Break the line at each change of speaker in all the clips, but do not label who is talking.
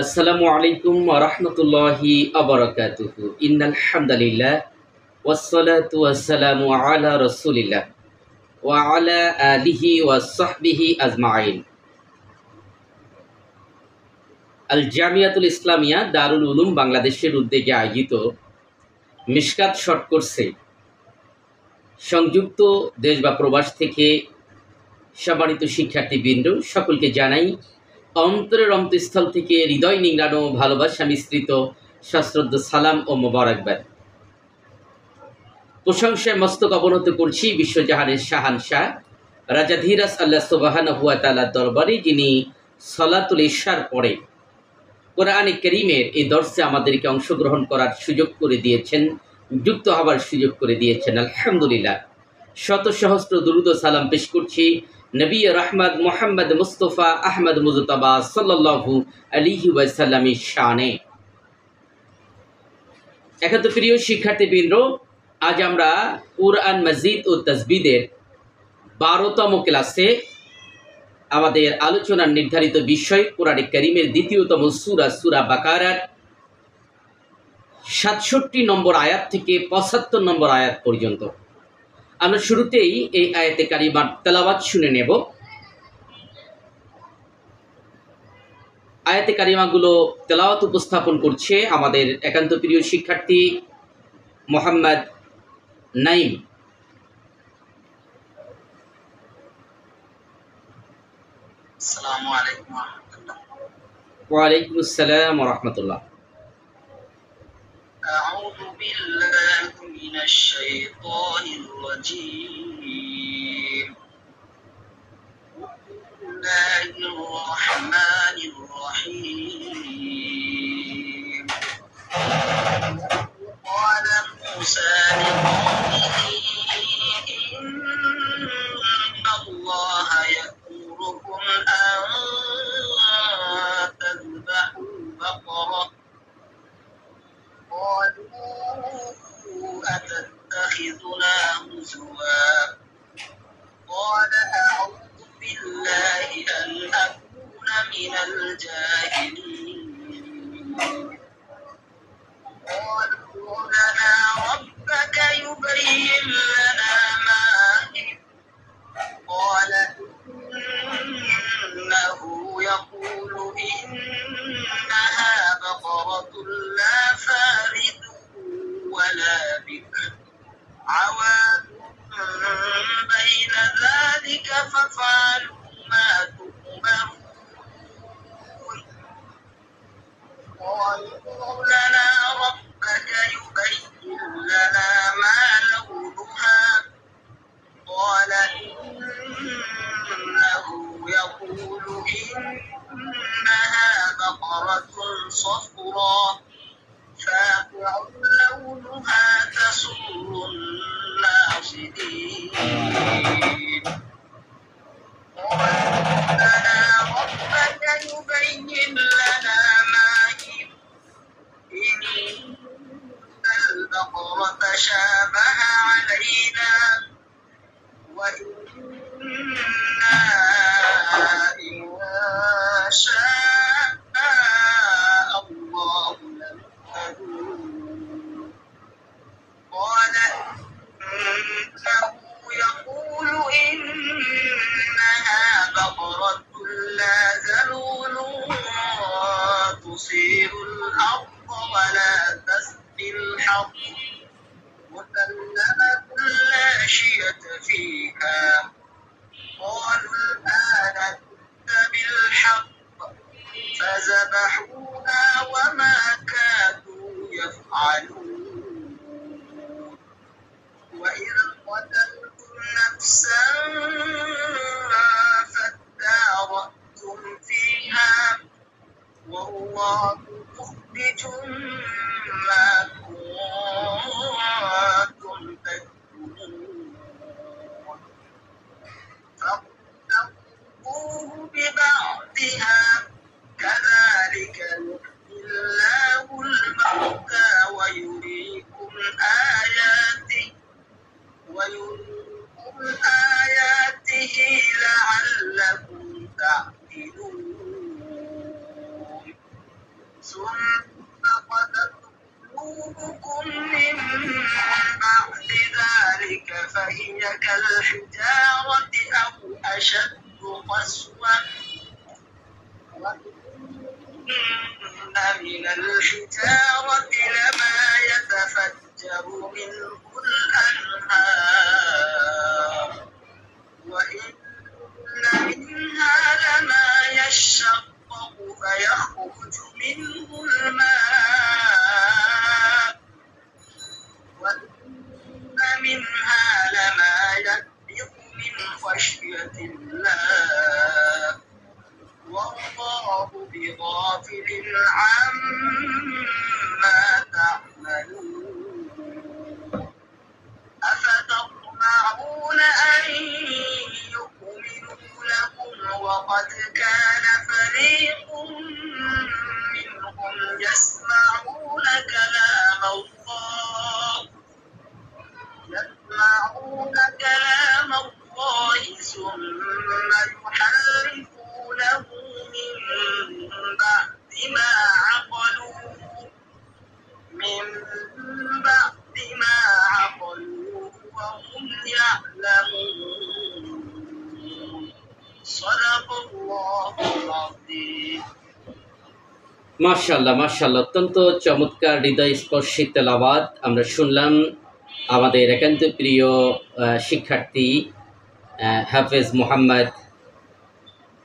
আসসালামু আলাইকুম ওয়া রাহমাতুল্লাহি ওয়া বারাকাতুহু। ইন্নাল হামদালিল্লাহ ওয়াসসালাতু ওয়াসসালামু আলা রাসূলিল্লাহ ওয়া আলা আলিহি ওয়া সাহবিহি আজমাইন। আল জামিয়াতুল ইসলামিয়া দারুল উলুম বাংলাদেশের উদ্যোগে আয়োজিত মিশকাত শর্ট কোর্সে সংযুক্ত দেশ বা প্রবাস থেকে সম্মানিত শিক্ষার্থীবৃন্দ সকলকে জানাই অন্তরের অন্তঃস্থল থেকে হৃদয় নিংড়ানো ভালোবাসা মিশ্রিত সশ্রদ্ধ সালাম ও মোবারকবাদ। প্রশংসায় মস্তক অবনত করছি বিশ্বজাহানের শাহানশাহ রাজা ধীরাজ আল্লাহ সুবহানাহু ওয়া তাআলার দরবারে, যিনি সলাতুল ইশার পরে কোরআনে কারীমের এই দর্সে আমাদেরকে অংশগ্রহণ করার সুযোগ করে দিয়েছেন, যুক্ত হবার সুযোগ করে দিয়েছেন। আলহামদুলিল্লাহ, শত সহস্র দুরূদ ও সালাম পেশ করছি নবী রাহমাত মুহাম্মদ মুস্তাফা আহমদ মুজতবা সাল্লাল্লাহু আলাইহি ওয়াসাল্লামের শানে। এখন তো প্রিয় শিক্ষার্থীবৃন্দ, আজ আমরা কুরআন মাজিদ ও তাসবিদের 12তম ক্লাসে আমাদের আলোচনার নির্ধারিত বিষয় কোরআনে কারীমের দ্বিতীয়তম সূরা সূরা বাকারার ৬৭ নম্বর আয়াত থেকে ৭৫ নম্বর আয়াত পর্যন্ত। আমরা শুরুতেই এই আয়াতে কারিমার তেলাওয়াত শুনে নেব। আয়াতে কারিমাগুলো তেলাওয়াত উপস্থাপন করছে আমাদের একান্ত প্রিয় শিক্ষার্থী মোহাম্মদ নাইম।
আসসালামু আলাইকুম ওয়া রাহমাতুল্লাহ।
ওয়ালাইকুম আসসালাম ওয়া রাহমাতুল্লাহ।
আউযু বিল্লাহি মিনাশ শাইতানির রাজীম। বিসমিল্লাহির রাহমানির রাহিম। قال موسى لقومه إن الله يأمركم أن تذبحوا بقرة قالوا أتتخذنا هزوا قال أعوذ بالله أن أكون من الجاهلين قالوا لنا ربك يبين لنا ما هي قال إنه يقول إنها بقرة لا فارض ولا بكر عوان بين ذلك فافعلوا ما تؤمرون قالوا لنا ربك يبين لنا ما لونها قال إنه يقول إنها بقرة صفراء فاقع لونها تسر الناظرين قالوا لنا ربك يبين لنا ما هي إن البقرة شابه علينا وإنا إن شاء الله لمهتدون قال إنه يقول إنها بقرة لا ذلول تثير الأرض ولا تسقي الحرث مسلمة لا شية فيها قالوا الآن جئت بالحق فذبحوها وما كادوا يفعلون وإذ قتلتم نفسا فادارأتم فيها والله مخرج ما كنتم تكتمون فاقتلوه ببعضها كذلك يحيي الله الموتى ويريكم آياته لعلكم تعقلون ثم قست قلوبكم من بعد ذلك فهي كالحجارة أو أشد قسوة وإن من الحجارة لما يتفجر منه الأنهار وإن منها لما يشقق فيخرج منه الماء وإن منها لما يهبط من خشية الله والله بغافل عما تعملون أفتطمعون أن يؤمنوا لكم وقد كان فريق منهم يسمعون كلام الله ثم يحرفونه من بعد ما عقلوه وهم يعلمون صدق الله العظيم
মাশাআল্লাহ মাশাআল্লাহ, অত্যন্ত চমৎকার হৃদয়স্পর্শী তেলাওয়াত আমরা শুনলাম আমাদের একান্ত প্রিয় শিক্ষার্থী হাফেজ মোহাম্মদ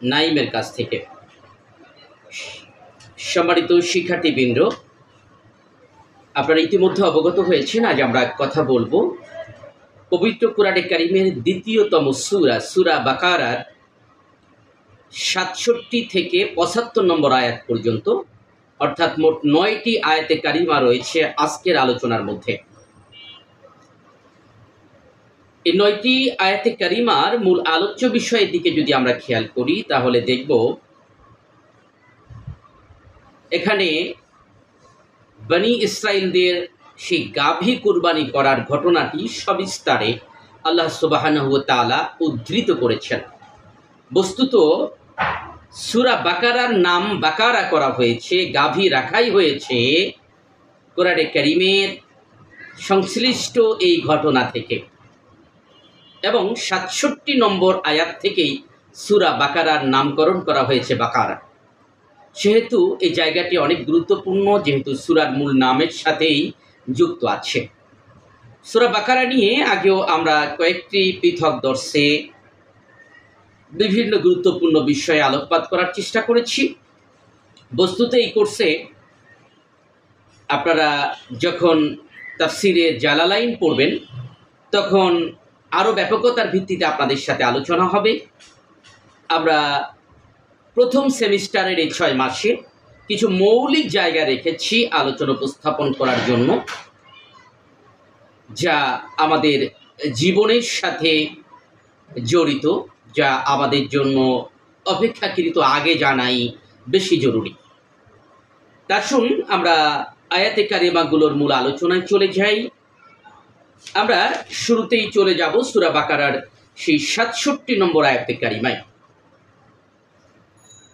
নাইমের কাছ থেকে। সম্মানিত শিক্ষার্থীবৃন্দ, আপনারা ইতিমধ্যে অবগত হয়েছেন আজ আমরা কথা বলবো পবিত্র কোরআনে কারিমের দ্বিতীয়তম সূরা বাকারার ৬৭ থেকে ৭৫ নম্বর আয়াত পর্যন্ত, অর্থাৎ মোট ৯টি আয়াতে কারিমা রয়েছে আজকের আলোচনার মধ্যে। এই ৯টি আয়াতে কারিমার মূল আলোচ্য বিষয়ের দিকে যদি আমরা খেয়াল করি তাহলে দেখব এখানে বনি ইসরাইলদের সেই গাভী কুরবানি করার ঘটনাটি সবিস্তারে আল্লাহ সুবহানাহু ওয়া তাআলা উদ্ধৃত করেছেন। বস্তুত সূরা বাকারার নাম বাকারা করা হয়েছে, গাভী রাখাই হয়েছে কোরআনে কারিমের সংশ্লিষ্ট এই ঘটনা থেকে, এবং ৬৭ নম্বর আয়াত থেকেই সূরা বাকারার নামকরণ করা হয়েছে বাকারা। সেহেতু এই জায়গাটি অনেক গুরুত্বপূর্ণ, যেহেতু সূরার মূল নামের সাথেই যুক্ত আছে। সূরা বাকারা নিয়ে আগেও আমরা কয়েকটি পৃথক দর্শে বিভিন্ন গুরুত্বপূর্ণ বিষয়ে আলোকপাত করার চেষ্টা করেছি। বস্তুত এই কোর্সে আপনারা যখন তাফসিরে জালালাইন পড়বেন তখন আরও ব্যাপকতার ভিত্তিতে আপনাদের সাথে আলোচনা হবে। আমরা প্রথম সেমিস্টারের এই ৬ মাসে কিছু মৌলিক জায়গা রেখেছি আলোচনা উপস্থাপন করার জন্য, যা আমাদের জীবনের সাথে জড়িত, যা আমাদের জন্য অপেক্ষাকৃত আগে জানাই বেশি জরুরি। আসুন আমরা আয়াতে কারিমাগুলোর মূল আলোচনায় চলে যাই। আমরা শুরুতেই চলে যাব সূরা বাকারার সেই ৬৭ নম্বর আয়াতে কারিমায়।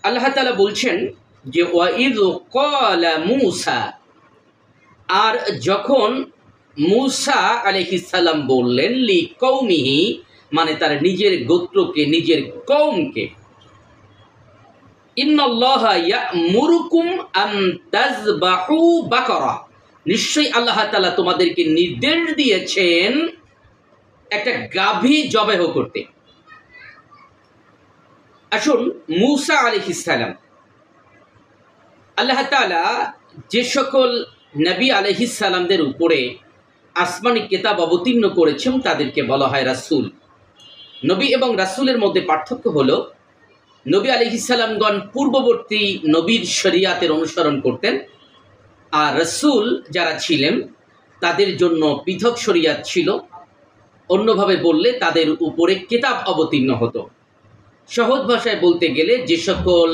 আল্লাহ তাআলা বলছেন যে ওয়াইদ ক্বালা মূসা, আর যখন মূসা আলাইহিস সালাম বললেন লি কওমিহি, মানে তার নিজের গোত্রকে, নিজের কওমকে, ইন্নাল্লাহা ইয়া'মুরুকুম আন তাযবাহু বাকারা, নিশ্চয়ই আল্লাহ তাআলা তোমাদেরকে নির্দেশ দিয়েছেন একটা গাভী জবাহ করতে। আসুন, মূসা আলাইহিস সালাম, আল্লাহ তাআলা যে সকল নবী আলাইহিস সালামদের উপরে আসমানি কিতাব অবতীর্ণ করেছেন তাদেরকে বলা হয় রাসূল। নবী এবং রাসূলের মধ্যে পার্থক্য হলো, নবী আলাইহিস সালামগণ পূর্ববর্তী নবীর শরীয়তের অনুসরণ করতেন, আর রাসূল যারা ছিলেন তাদের জন্য পৃথক শরীয়ত ছিল। অন্যভাবে বললে তাদের উপরে কিতাব অবতীর্ণ হতো। সহজ ভাষায় বলতে গেলে যে সকল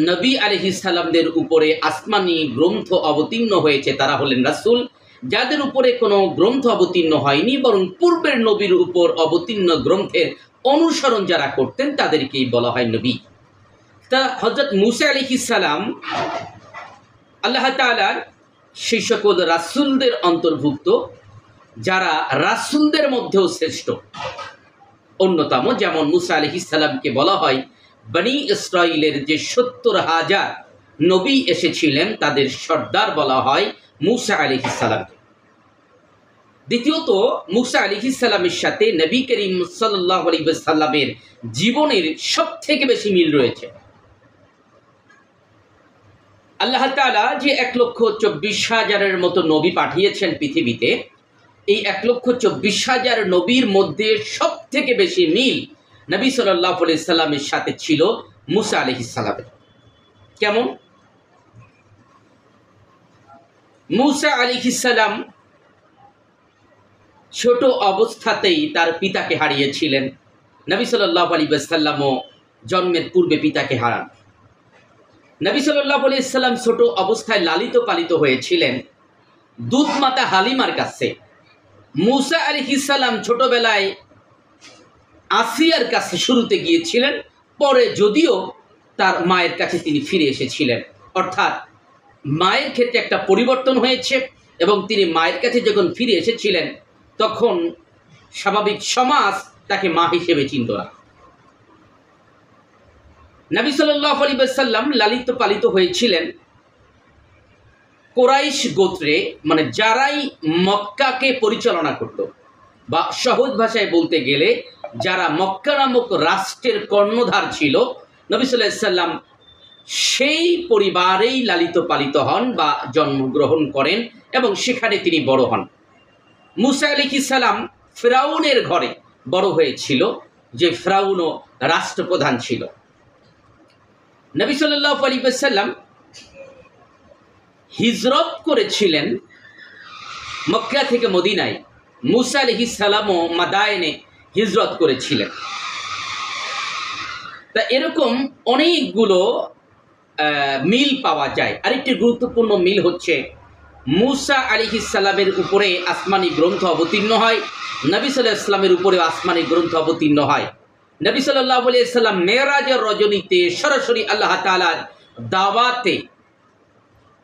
নবী আলাইহিস সালামদের উপরে আসমানি গ্রন্থ অবতীর্ণ হয়েছে তারা হলেন রাসূল। যাদের উপরে কোনো গ্রন্থ অবতীর্ণ হয়নি, বরং পূর্বের নবীর উপর অবতীর্ণ গ্রন্থের অনুসরণ যারা করতেন তাদেরকেই বলা হয় নবী। তা হযরত মুসা আলাইহিস সালাম আল্লাহ তাআলার সেই সকল রাসূলদের অন্তর্ভুক্ত যারা রাসূলদের মধ্যেও শ্রেষ্ঠ অন্যতম। যেমন মুসা আলাইহিস সালামকে বলা হয় বনি ইসরাইলের যে ৭০,০০০ নবী এসেছিলেন তাদের সর্দার বলা হয় মুসা আলাইহিস সালামকে। দ্বিতীয়ত মুসা আলাইহিস সালামের সাথে নবী করিম সাল্লাল্লাহু আলাইহি ওয়াসাল্লামের জীবনের সবথেকে বেশি মিল রয়েছে। আল্লাহ তাআলা যে ১,২৪,০০০-এর মতো নবী পাঠিয়েছেন পৃথিবীতে, এই ১,২৪,০০০ নবীর মধ্যে সবথেকে বেশি মিল নবী সাল্লাল্লাহু আলাইহি সাল্লামের সাথে ছিল মুসা আলাইহিস সালামের। কেমন? মুসা আলাইহিস সালাম ছোট অবস্থাতেই তার পিতাকে হারিয়েছিলেন। নবী সাল্লাল্লাহু আলাইহি ওয়াসাল্লামও জন্মের পূর্বে পিতাকে হারান। নবী সাল্লাল্লাহু আলাইহি সাল্লাম ছোট অবস্থায় লালিত পালিত হয়েছিলেন দুধ মাতা হালিমার কাছে। মুসা আলাইহিস সালাম ছোটবেলায় আসিয়ার কাছে শুরুতে গিয়েছিলেন, পরে যদিও তার মায়ের কাছে তিনি ফিরে এসেছিলেন। অর্থাৎ মায়ের ক্ষেত্রে একটা পরিবর্তন হয়েছে এবং তিনি মায়ের কাছে যখন ফিরে এসেছিলেন তখন স্বাভাবিক সমাজ তাকে মা হিসেবে চিনত না। নবী সাল্লাল্লাহু আলাইহি ওয়াসাল্লাম লালিত পালিত হয়েছিলেন কুরাইশ গোত্রে, মানে যারাই মক্কাকে পরিচালনা করত, বা সহজ ভাষায় বলতে গেলে যারা মক্কা নামক রাষ্ট্রের কর্ণধার ছিল, নবী সাল্লাল্লাহু আলাইহি ওয়াসাল্লাম সেই পরিবারেই লালিত পালিত হন বা জন্মগ্রহণ করেন এবং সেখানে তিনি বড় হন। মুসা আলাইহিস সালাম ফিরাউনের ঘরে বড় হয়েছিল, যে ফিরাউনও রাষ্ট্রপ্রধান ছিল। নবী সাল্লাল্লাহু আলাইহি ওয়াসাল্লাম হিজরত করেছিলেন মক্কা থেকে মদিনায়। মুসা আলাইহিস সালামও মাদায়েনে হিজরত করেছিলেন। তা এরকম অনেকগুলো মিল পাওয়া যায়। আরেকটি গুরুত্বপূর্ণ মিল হচ্ছে মুসা আলাইহিস সালামের উপরে আসমানি গ্রন্থ অবতীর্ণ হয়, নবী সাল্লাল্লাহু আলাইহি ওয়াসাল্লামের উপরে আসমানি গ্রন্থ অবতীর্ণ হয়। নবী সাল্লাল্লাহু আলাইহি ওয়াসাল্লাম মেরাজের রজনীতে সরাসরি আল্লাহ তাআলার দাওয়াতে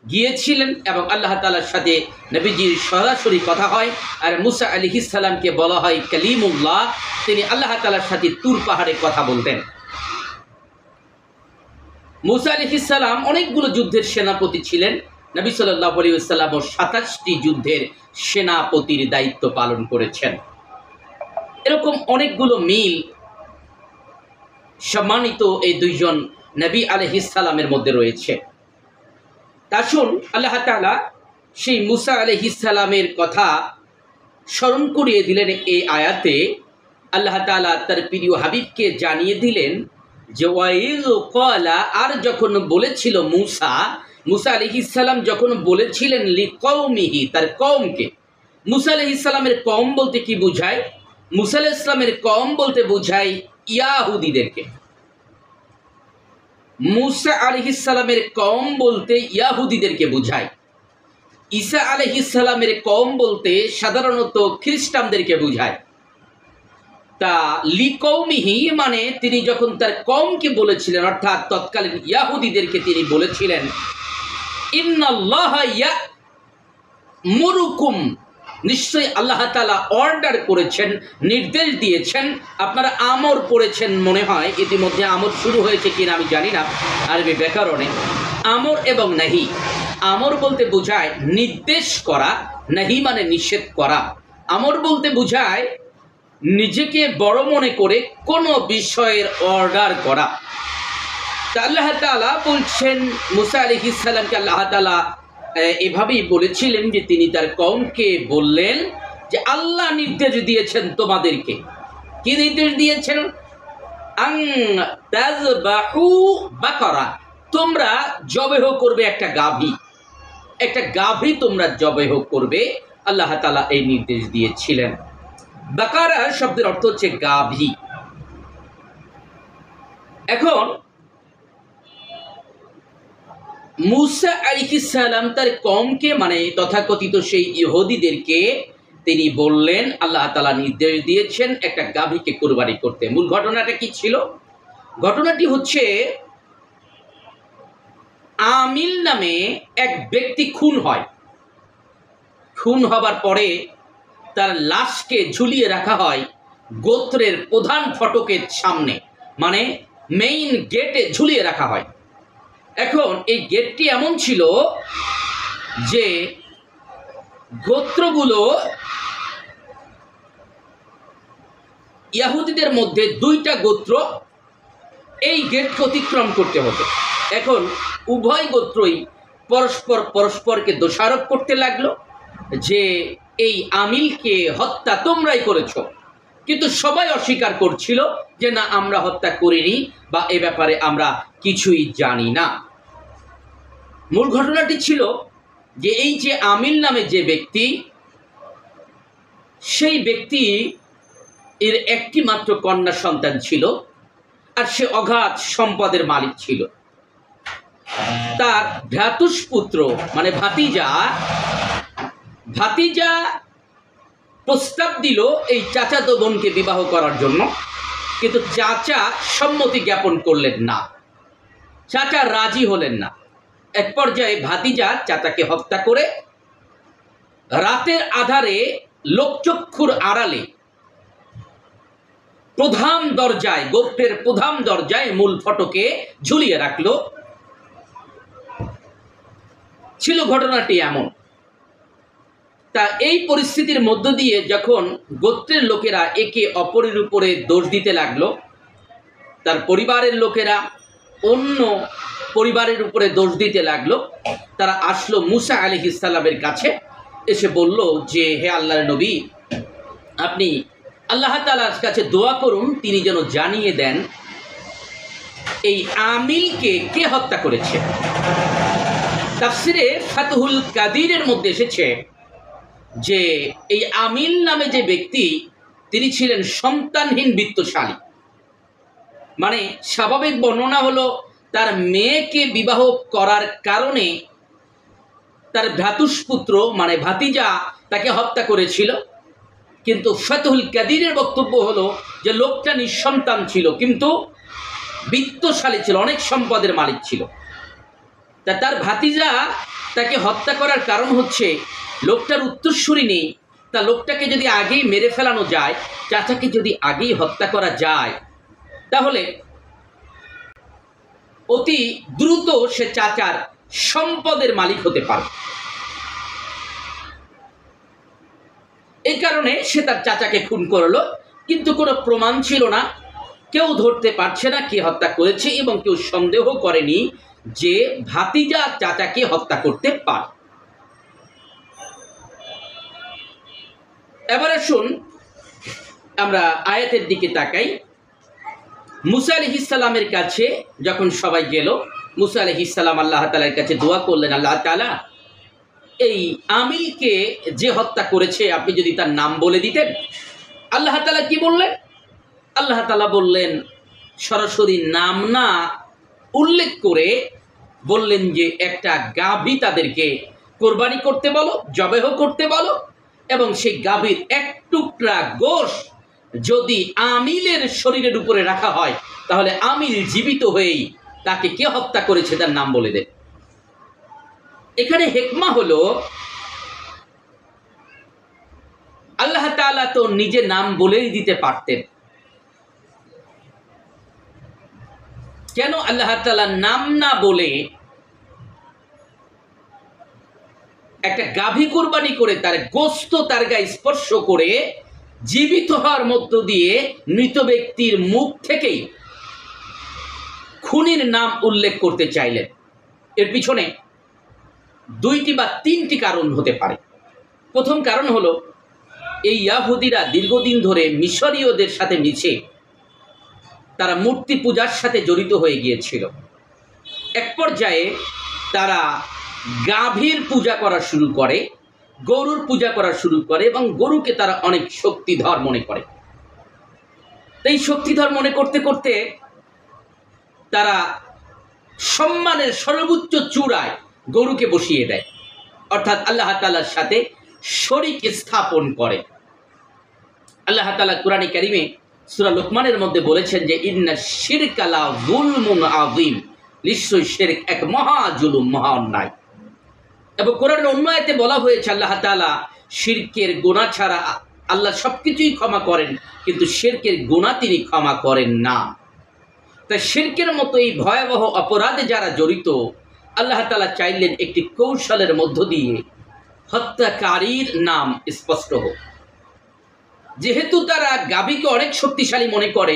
গিয়েছিলেন এবং আল্লাহ তাআলার সাথে নবীজির সরাসরি কথা হয়। আর মুসা আলাইহিস সালামকে বলা হয় কালিমুল্লাহ, তিনি আল্লাহ তাআলার সাথে তুর পাহাড়ে কথা বলতেন। মুসা আলাইহিস সালাম অনেকগুলো যুদ্ধের সেনাপতি ছিলেন। নবী সাল্লাল্লাহু আলাইহি ওয়াসাল্লাম ২৭টি যুদ্ধের সেনাপতির দায়িত্ব পালন করেছেন। এরকম অনেকগুলো মিল সম্মানিত এই দুইজন নবী আলাইহিস সালামের মধ্যে রয়েছে। আসুন আল্লাহ তাআলা সেই মুসা আলাইহিস সালামের কথা স্মরণ করিয়ে দিলেন এই আয়াতে। আল্লাহ তাআলা তার প্রিয় হাবিবকে জানিয়ে দিলেন যে ওয়াইজ ক্বালা, আর যখন বলেছিল মুসা আলাইহিস সালাম যখন বলেছিলেন লিকওমিহি, তার কওমকে। মুসা আলাইহিস সালামের কওম বলতে কি বোঝায়? মুসা আলাইহিস সালামের কওম বলতে বোঝায় ইয়াহুদীদেরকে। মুসা আলাইহিস সালামের কওম বলতে ইয়াহুদীদেরকে বোঝায়। ঈসা আলাইহিস সালামের কওম বলতে সাধারণত খ্রিস্টানদেরকে বোঝায়। তা লিকওমিহি মানে তিনি যখন তার কওমকে বলেছিলেন, অর্থাৎ তৎকালীন ইয়াহুদীদেরকে তিনি বলেছিলেন ইন্নাল্লাহা ইয়া'মুরুকুম, নিশ্চয়ই আল্লাহ তাআলা অর্ডার করেছেন, নির্দেশ দিয়েছেন। আপনারা আমর পড়েছেন মনে হয়, ইতিমধ্যে আমর শুরু হয়েছে কিনা আমি জানি না আরবি ব্যাকরণে। আমর এবং নাহি, আমর বলতে বোঝায় নির্দেশ করা, নাহি মানে নিষেধ করা। আমর বলতে বোঝায় নিজেকে বড় মনে করে কোনো বিষয়ের অর্ডার করা। তা আল্লাহ তাআলা বলছেন মুসা আলাইহিস সালামকে, আল্লাহ তাআলা এভাবেই বলেছিলেন যে তিনি তার কওমকে বললেন যে আল্লাহ নির্দেশ দিয়েছেন তোমাদেরকে। কি নির্দেশ দিয়েছেন? আন তাযবাহু বাকারা, তোমরা জবেহ করবে একটা গাভী, একটা গাভী তোমরা জবেহ করবে। আল্লাহ তাআলা এই নির্দেশ দিয়েছিলেন। বাকারা শব্দের অর্থ হচ্ছে গাভী। এখন মুসা আলাইহিস সালাম তার কওমকে, মানে তথাকথিত সেই ইহুদিদেরকে তিনি বললেন আল্লাহ তাআলা নির্দেশ দিয়েছেন একটা গাভীকে কুরবানি করতে। মূল ঘটনাটা কি ছিল? ঘটনাটি হচ্ছে আমিল নামে এক ব্যক্তি খুন হয়। খুন হবার পরে তার লাশকে ঝুলিয়ে রাখা হয় গোত্রের প্রধান ফটকের সামনে, মানে মেইন গেটে ঝুলিয়ে রাখা হয়। এখন এই গেটটি এমন ছিল যে গোত্রগুলো ইহুদিদের মধ্যে দুইটা গোত্র এই গেট অতিক্রম করতে হতো। এখন উভয় গোত্রই পরস্পরকে দোষারোপ করতে লাগলো যে এই আমিলকে হত্যা তোমরাই করেছ, কিন্তু সবাই অস্বীকার করছিল যে না, আমরা হত্যা করিনি বা এ ব্যাপারে আমরা কিছুই জানি না। মূল ঘটনাটি ছিল যে এই যে আমিল নামে যে ব্যক্তি, সেই ব্যক্তি এর একটি মাত্র কন্যা সন্তান ছিল, আর সে অগাধ সম্পদের মালিক ছিল। তার ভ্রাতুষ্পুত্র মানে ভাতিজা প্রস্তাব দিল এই চাচাতো বোনকে বিবাহ করার জন্য, কিন্তু চাচা সম্মতি জ্ঞাপন করলেন না, চাচা রাজি হলেন না। এক পর্যায়ে ভাতিজা চাচাকে হত্যা করে রাতের আধারে লোকচক্ষুর আড়ালে প্রধান দরজায়, গোত্রের প্রধান দরজায় মূল ফটকে ঝুলিয়ে রাখলো। ছিল ঘটনাটি এমন। তা এই পরিস্থিতির মধ্য দিয়ে যখন গোত্রের লোকেরা একে অপরের উপরে দোষ দিতে লাগলো, তার পরিবারের লোকেরা অন্য পরিবারের উপরে দোষ দিতে লাগলো, তারা আসলো মুসা আলাইহিস সালামের কাছে, এসে বলল যে হে আল্লাহর নবী, আপনি আল্লাহ তাআলার কাছে দোয়া করুন, তিনি যেন জানিয়ে দেন এই আমিলকে কে হত্যা করেছে। তাফসিরে ফাতহুল কাদিরের মধ্যে এসেছে যে এই আমিল নামে যে ব্যক্তি, তিনি ছিলেন সন্তানহীন বিত্তশালী। মানে স্বাভাবিক বর্ণনা হলো তার মেয়েকে বিবাহ করার কারণে তার ভ্রাতুষ্পুত্র মানে ভাতিজা তাকে হত্যা করেছিল, কিন্তু ফাতহুল কাদিরের বক্তব্য হলো যে লোকটা নিঃসন্তান ছিল, কিন্তু বিত্তশালী ছিল, অনেক সম্পদের মালিক ছিল। তা তার ভাতিজা তাকে হত্যা করার কারণ হচ্ছে লোকটার উত্তরসূরি নেই, তা লোকটাকে যদি আগেই মেরে ফেলানো যায়, চাচাকে যদি আগেই হত্যা করা যায়, তাহলে অতি দ্রুত সে চাচার সম্পদের মালিক হতে পারে। এই কারণে সে তার চাচাকে খুন করলো, কিন্তু কোনো প্রমাণ ছিল না, কেউ ধরতে পারছে না কে হত্যা করেছে, এবং কেউ সন্দেহ করেনি যে ভাতিজা চাচাকে হত্যা করতে পারে। এবার আসুন আমরা আয়াতের দিকে তাকাই। মুসা আলাইহিস সালামের কাছে যখন সবাই গেল, মুসা আলাইহিস সালাম আল্লাহ তাআলার কাছে দোয়া করলেন, আল্লাহ তাআলা এই আমিলকে যে হত্যা করেছে আপনি যদি তার নাম বলে দিতেন। আল্লাহ তাআলা কি বললেন? আল্লাহ তাআলা বললেন, সরাসরি নাম না উল্লেখ করে বললেন যে একটা গাভী তাদেরকে কোরবানি করতে বলো, জবেহ করতে বলো, এবং সেই গাভীর এক টুকরা গোশ যদি আমিলের শরীরের উপরে রাখা হয়, তাহলে আমিল জীবিত হয়েই তাকে কে হত্যা করেছে তার নাম বলে দেয়। এখানে হিকমা হলো আল্লাহ তাআলা তো নিজে নাম বলেই দিতে পারতেন, কেন আল্লাহ তাআলা নাম না বলে একটা গাভী কুরবানি করে তার গোশত তার গায়ে স্পর্শ করে জীবিত হওয়ার মধ্য দিয়ে মৃত ব্যক্তির মুখ থেকেই খুনির নাম উল্লেখ করতে চাইলেন? এর পিছনে দুইটি বা তিনটি কারণ হতে পারে। প্রথম কারণ হলো এই ইয়াহুদিরা দীর্ঘদিন ধরে মিশরীয়দের সাথে মিশে তারা মূর্তি পূজার সাথে জড়িত হয়ে গিয়েছিল। এক পর্যায়ে তারা গাভীর পূজা করা শুরু করে, গরুর পূজা করা শুরু করে, এবং গরুকে তারা অনেক শক্তিধর মনে করে। এই শক্তিধর মনে করতে করতে তারা সম্মানের সর্বোচ্চ চূড়ায় গরুকে বসিয়ে দেয়, অর্থাৎ আল্লাহ তাআলার সাথে শরীক স্থাপন করে। আল্লাহ তাআলা কুরআনে কারীমে সূরা লুকমানের মধ্যে বলেছেন যে ইন্না শিরকা লা যুলমুন আযীম, নিশ্চয়ই শিরক এক মহা জুলুম, মহা অন্যায়। এবং কোরআনের অন্য আয়াতে বলা হয়েছে আল্লাহ তাআলা শিরকের গুনাহ ছাড়া আল্লাহ সবকিছুই ক্ষমা করেন, কিন্তু শিরকের গুনাহ তিনি ক্ষমা করেন না। তাই শিরকের মতো এই ভয়াবহ অপরাধে যারা জড়িত, আল্লাহ তাআলা চাইলেন একটি কৌশলের মধ্য দিয়ে হত্যাকারীর নাম স্পষ্ট হোক। যেহেতু তারা গাভীকে অনেক শক্তিশালী মনে করে,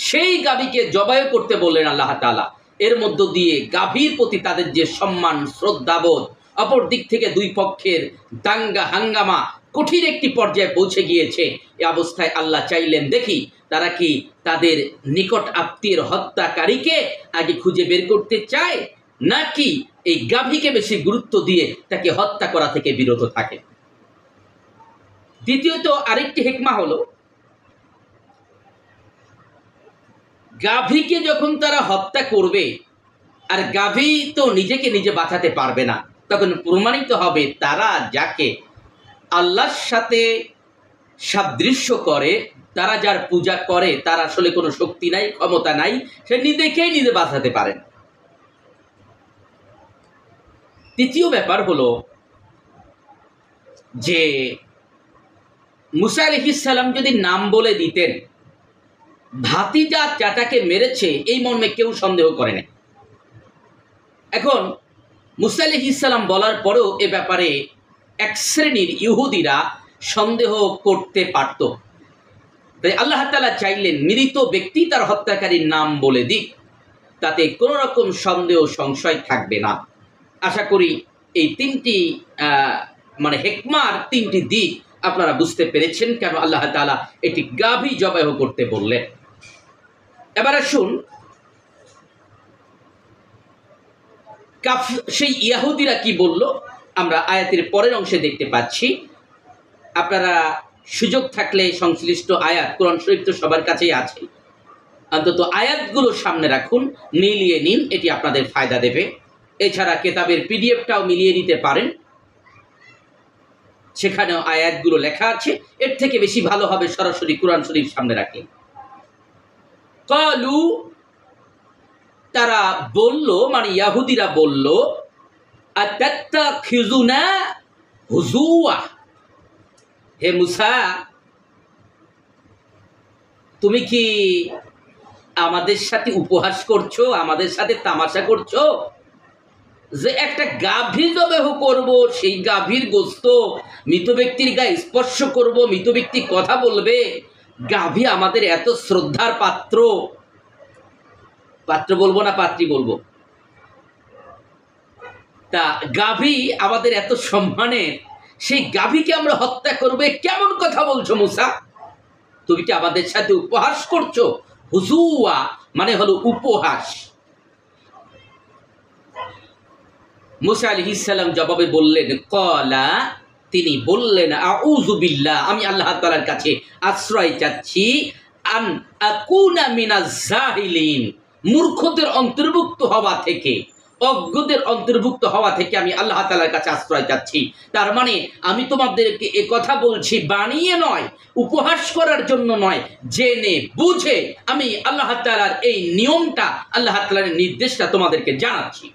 সেই গাভীকে জবাই করতে বললেন আল্লাহ তাআলা। এর মধ্য দিয়ে গাভীর প্রতি তাদের যে সম্মান, শ্রদ্ধাবোধ, অপর দিক থেকে দুই পক্ষের দাঙ্গা হাঙ্গামা কঠিন একটি পর্যায়ে পৌঁছে গিয়েছে। এই অবস্থায় আল্লাহ চাইলেন দেখি তারা কি তাদের নিকট আত্মীয়ের হত্যাকারীকে আগে খুঁজে বের করতে চায়, নাকি এই গাভীকে বেশি গুরুত্ব দিয়ে তাকে হত্যা করা থেকে বিরত থাকে। দ্বিতীয়ত আরেকটি হিকমা হলো, গাভীকে যখন তারা হত্যা করবে, আর গাভী তো নিজেকে নিজে বাঁচাতে পারবে না, তখন প্রমাণিত হবে তারা যাকে আল্লাহর সাথে সাদৃশ্য করে, তারা যার পূজা করে, তার আসলে কোনো শক্তি নাই, ক্ষমতা নাই, সে নিজেকেই নিজে বাঁচাতে পারেন। তৃতীয় ব্যাপার হলো যে মুসা আলাইহিস সালাম যদি নাম বলে দিতেন, ভাতিজা চাচাকে মেরেছে এই মর্মে কেউ সন্দেহ করে না। এখন মুসা আলাইহিস সালাম বলার পরেও এ ব্যাপারে এক শ্রেণীর ইহুদিরা সন্দেহ করতে পারত। তাই আল্লাহ তাআলা চাইলেন মৃত ব্যক্তি তার হত্যাকারীর নাম বলে দিক, তাতে কোনো রকম সন্দেহ সংশয় থাকবে না। আশা করি এই তিনটি হিকমার তিনটি দিক আপনারা বুঝতে পেরেছেন কেন আল্লাহ তাআলা এটি গাভী জবাই করতে বললেন। এবার আসুন, সেই ইহুদিরা কি বলল আমরা আয়াতের পরের অংশে দেখতে পাচ্ছি। আপনারা সুযোগ থাকলে সংশ্লিষ্ট আয়াত, কোরআন শরীফ তো সবার কাছেই আছে, অন্তত আয়াতগুলো সামনে রাখুন, মিলিয়ে নিন, এটি আপনাদের ফায়দা দেবে। এছাড়া কেতাবের পিডিএফটাও মিলিয়ে নিতে পারেন, সেখানেও আয়াতগুলো লেখা আছে। এর থেকে বেশি ভালো হবে সরাসরি কোরআন শরীফ সামনে রাখলে। কালু, তারা বলল, ইহুদিরা বলল, আতাত্তাখিযুনা হুজুয়া, হে মুসা, তুমি কি আমাদের সাথে উপহাস করছো, আমাদের সাথে তামাশা করছো যে একটা গাভী জবাই করব, সেই গাভীর গোশত মৃত ব্যক্তির গায়ে স্পর্শ করব, মৃত ব্যক্তি কথা বলবে, গাভী আমাদের এত শ্রদ্ধার পাত্র, পাত্র বলবো না পাত্রী বলবো, তা গাভী আমাদের এত সম্মানের, সেই গাভীকে আমরা হত্যা করবে, কেমন কথা বলছো মুসা? তুমি কি আমাদের সাথে উপহাস করছো? হুজুয়া মানে হলো উপহাস। মুসা আলাইহিস সালাম জবাবে বললেন, ক্বালা, তিনি বললেন, আউযু বিল্লাহ, আমি আল্লাহ তাআলার কাছে আশ্রয় চাচ্ছি, আন আকুনা মিনাজ জাহিলিন, মূর্খদের অন্তর্ভুক্ত হওয়া থেকে, অজ্ঞদের অন্তর্ভুক্ত হওয়া থেকে আমি আল্লাহ তাআলার কাছে আশ্রয় চাচ্ছি। তার মানে আমি তোমাদেরকে এ কথা বলছি বানিয়ে নয়, উপহাস করার জন্য নয়, জেনে বুঝে আমি আল্লাহ তাআলার এই নিয়মটা, আল্লাহ তাআলার নির্দেশটা তোমাদেরকে জানাচ্ছি।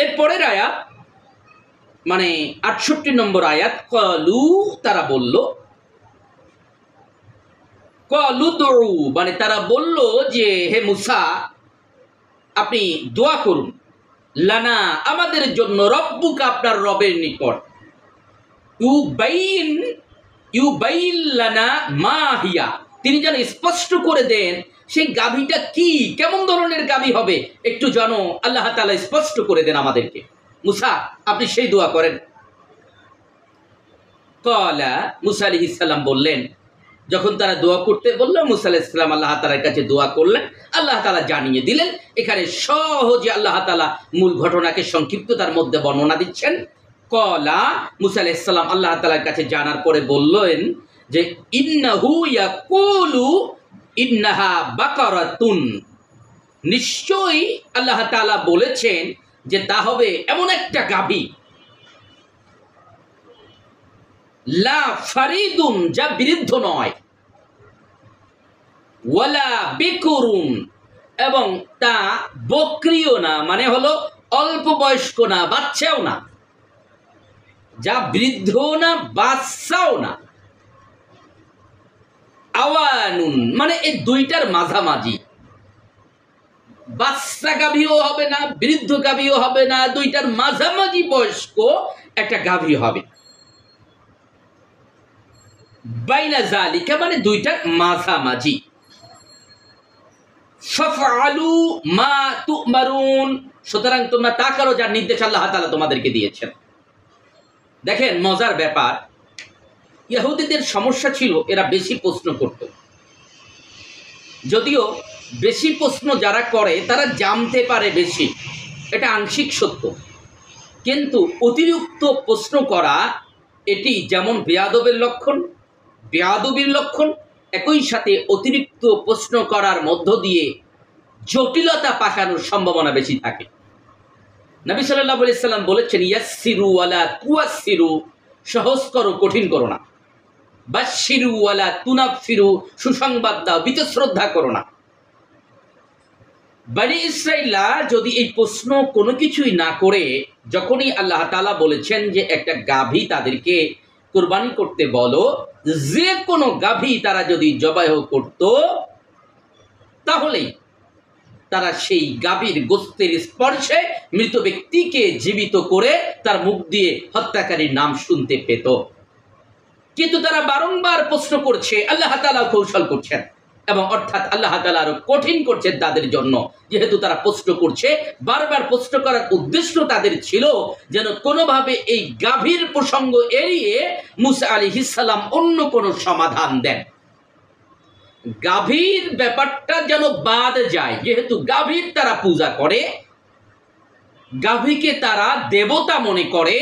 এর পরের আয়াত 68 নম্বর আয়াত, ক্বালু, তারা বলল, ক্বালু দুউ, তারা বলল যে হে মুসা, আপনি দোয়া করুন, লানা, আমাদের জন্য, রব্বুকা, আপনার রবের নিকট, ইউবাইন লানা মা হিয়া, তিনি যেন স্পষ্ট করে দেন সেই গাভীটা কি, কেমন ধরনের গাভী হবে, একটু যেন আল্লাহ তাআলা স্পষ্ট করে দেন আমাদেরকে। মুসা, আপনি সেই দোয়া করেন। ক্বালা, মুসা আলাইহিস সালাম বললেন, যখন তারা দোয়া করতে বলল, মুসা আলাইহিস সালাম আল্লাহ তাআলার কাছে দোয়া করলেন, আল্লাহ তাআলা জানিয়ে দিলেন। এখানে সহজে আল্লাহ তাআলা মূল ঘটনাকে সংক্ষিপ্ততার মধ্যে বর্ণনা দিচ্ছেন। ক্বালা, মুসা আলাইহিস সালাম আল্লাহ তাআলার কাছে জানার পরে বললেন যে ইন্নাহু ইয়াকুলু ইন্নাহা বাকারাতুন, নিশ্চয়ই আল্লাহ তাআলা বলেছেন যে তা হবে এমন একটা গাভী, লা ফারিদুন, যা বিরুদ্ধ নয়, ওয়ালা বিকুরুন, এবং তা বকরিও না, মানে হলো অল্প বয়স্ক না, বাচ্চাও না, যা বৃদ্ধ না, বাচ্চাও না। আওয়ানুন মানে এই দুইটার মাঝামাঝি, বাচ্চা গাভীও হবে না, বৃদ্ধ গাভীও হবে না, দুইটার মাঝামাঝি বয়স্ক একটা গাভী হবে। বাইনা জালিকা মানে দুইটার মাঝামাঝি। ফাফআলু মা তুমারুন, সুতরাং তোমরা তা করো যার নির্দেশ আল্লাহ তাআলা তোমাদেরকে দিয়েছেন। দেখেন মজার ব্যাপার, ইহুদিদের সমস্যা ছিল এরা বেশি প্রশ্ন করত। যদিও বেশি প্রশ্ন যারা করে তারা জানতে পারে বেশি, এটা আংশিক সত্য, কিন্তু অতিরিক্ত প্রশ্ন করা এটি যেমন বেয়াদবের লক্ষণ, বেয়াদবির লক্ষণ, একই সাথে অতিরিক্ত প্রশ্ন করার মধ্য দিয়ে জটিলতা পাকানোর সম্ভাবনা বেশি থাকে। নবী সাল্লাল্লাহু আলাইহি সাল্লাম বলেছেন, ইয়াসসিরু ওয়ালা তুয়াসসিরু, সহজ করো কঠিন করো না। বাশশিরু ওয়ালা তুনাফিরু, সুসংবাদ দাও বীতশ্রদ্ধা করো না। বনী ইসরাইলরা যদি এই প্রশ্ন কোনো কিছুই না করে, যখনই আল্লাহ তাআলা বলেছেন যে একটা গাভী তাদেরকে কুরবানি করতে বলো, যে কোনো গাভী তারা যদি জবাই করত, তাহলেই তারা সেই গাভীর গোশতের স্পর্শে মৃত ব্যক্তিকে জীবিত করে তার মুখ দিয়ে হত্যাকারীর নাম শুনতে পেত। কিন্তু তারা বারংবার প্রশ্ন করছে, আল্লাহ তাআলা কৌশল করছেন, এবং অর্থাৎ আল্লাহ তাআলা আরো কঠিন করছেন তাদের জন্য। যেহেতু তারা প্রশ্ন করছে, বারবার প্রশ্ন করার উদ্দেশ্য তাদের ছিল যেন কোনোভাবে এই গাভীর প্রসঙ্গ এড়িয়ে মুসা আলাইহিস সালাম অন্য কোনো সমাধান দেন। গাভীর ব্যাপারটা যেন বাদ যায়, যেহেতু গাভীর তারা পূজা করে, গাভীকে তারা দেবতা মনে করে,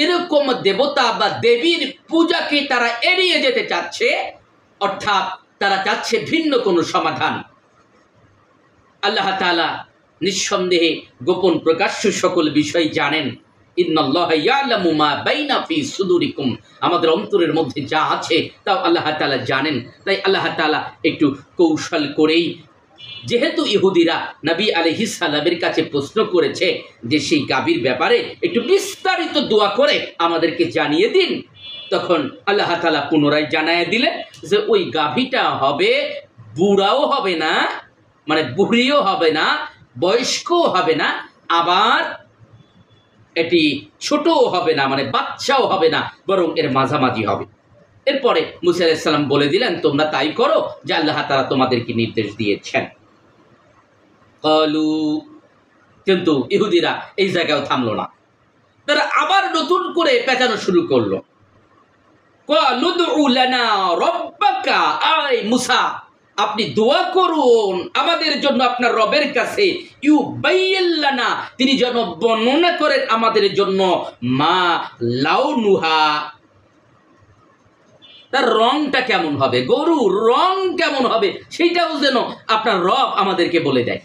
এরকম দেবতা বা দেবীর পূজাকে তারা এড়িয়ে যেতে চাচ্ছে, অর্থাৎ তারা চাচ্ছে ভিন্ন কোনো সমাধান। আল্লাহ তাআলা নিঃসন্দেহে গোপন প্রকাশ্য সকল বিষয় জানেন। ইন্নাল্লাহা ইয়ালামু মা বাইনা ফি সুদুরিকুম, আমাদের অন্তরের মধ্যে যা আছে তাও আল্লাহ তাআলা জানেন। তাই আল্লাহ তাআলা একটু কৌশল করেই, যেহেতু ইহুদিরা নবী আলাইহিস সালামের কাছে প্রশ্ন করেছে যে সেই গাভীর ব্যাপারে একটু বিস্তারিত দোয়া করে আমাদেরকে জানিয়ে দিন, তখন আল্লাহ তাআলা পুনরায় জানায় দিলেন যে ওই গাভীটা হবে, বুড়াও হবে না, মানে বুড়িও হবে না, বয়স্কও হবে না, আবার এটি ছোটও হবে না, মানে বাচ্চাও হবে না, বরং এর মাঝামাঝি হবে। এরপরে মুসা আলাইহিস সালাম বলে দিলেন, তোমরা তাই করো যে আল্লাহ তাআলা তোমাদেরকে নির্দেশ দিয়েছেন। ক্বালু, কিন্তু ইহুদিরা এই জায়গায় থামলো না, তারা আবার নতুন করে পেঁচানো শুরু করলো। ক্বালু দুউ লানা রাব্বাকা, আয় মুসা আপনি দোয়া করুন আমাদের জন্য আপনার রবের কাছে, ইউবাইয়িন লানা, তিনি যেন বর্ণনা করেন আমাদের জন্য, মা লাউনুহা, তার রংটা কেমন হবে, গরুর রং কেমন হবে, সেইটাও যেন আপনার রব আমাদেরকে বলে দেয়।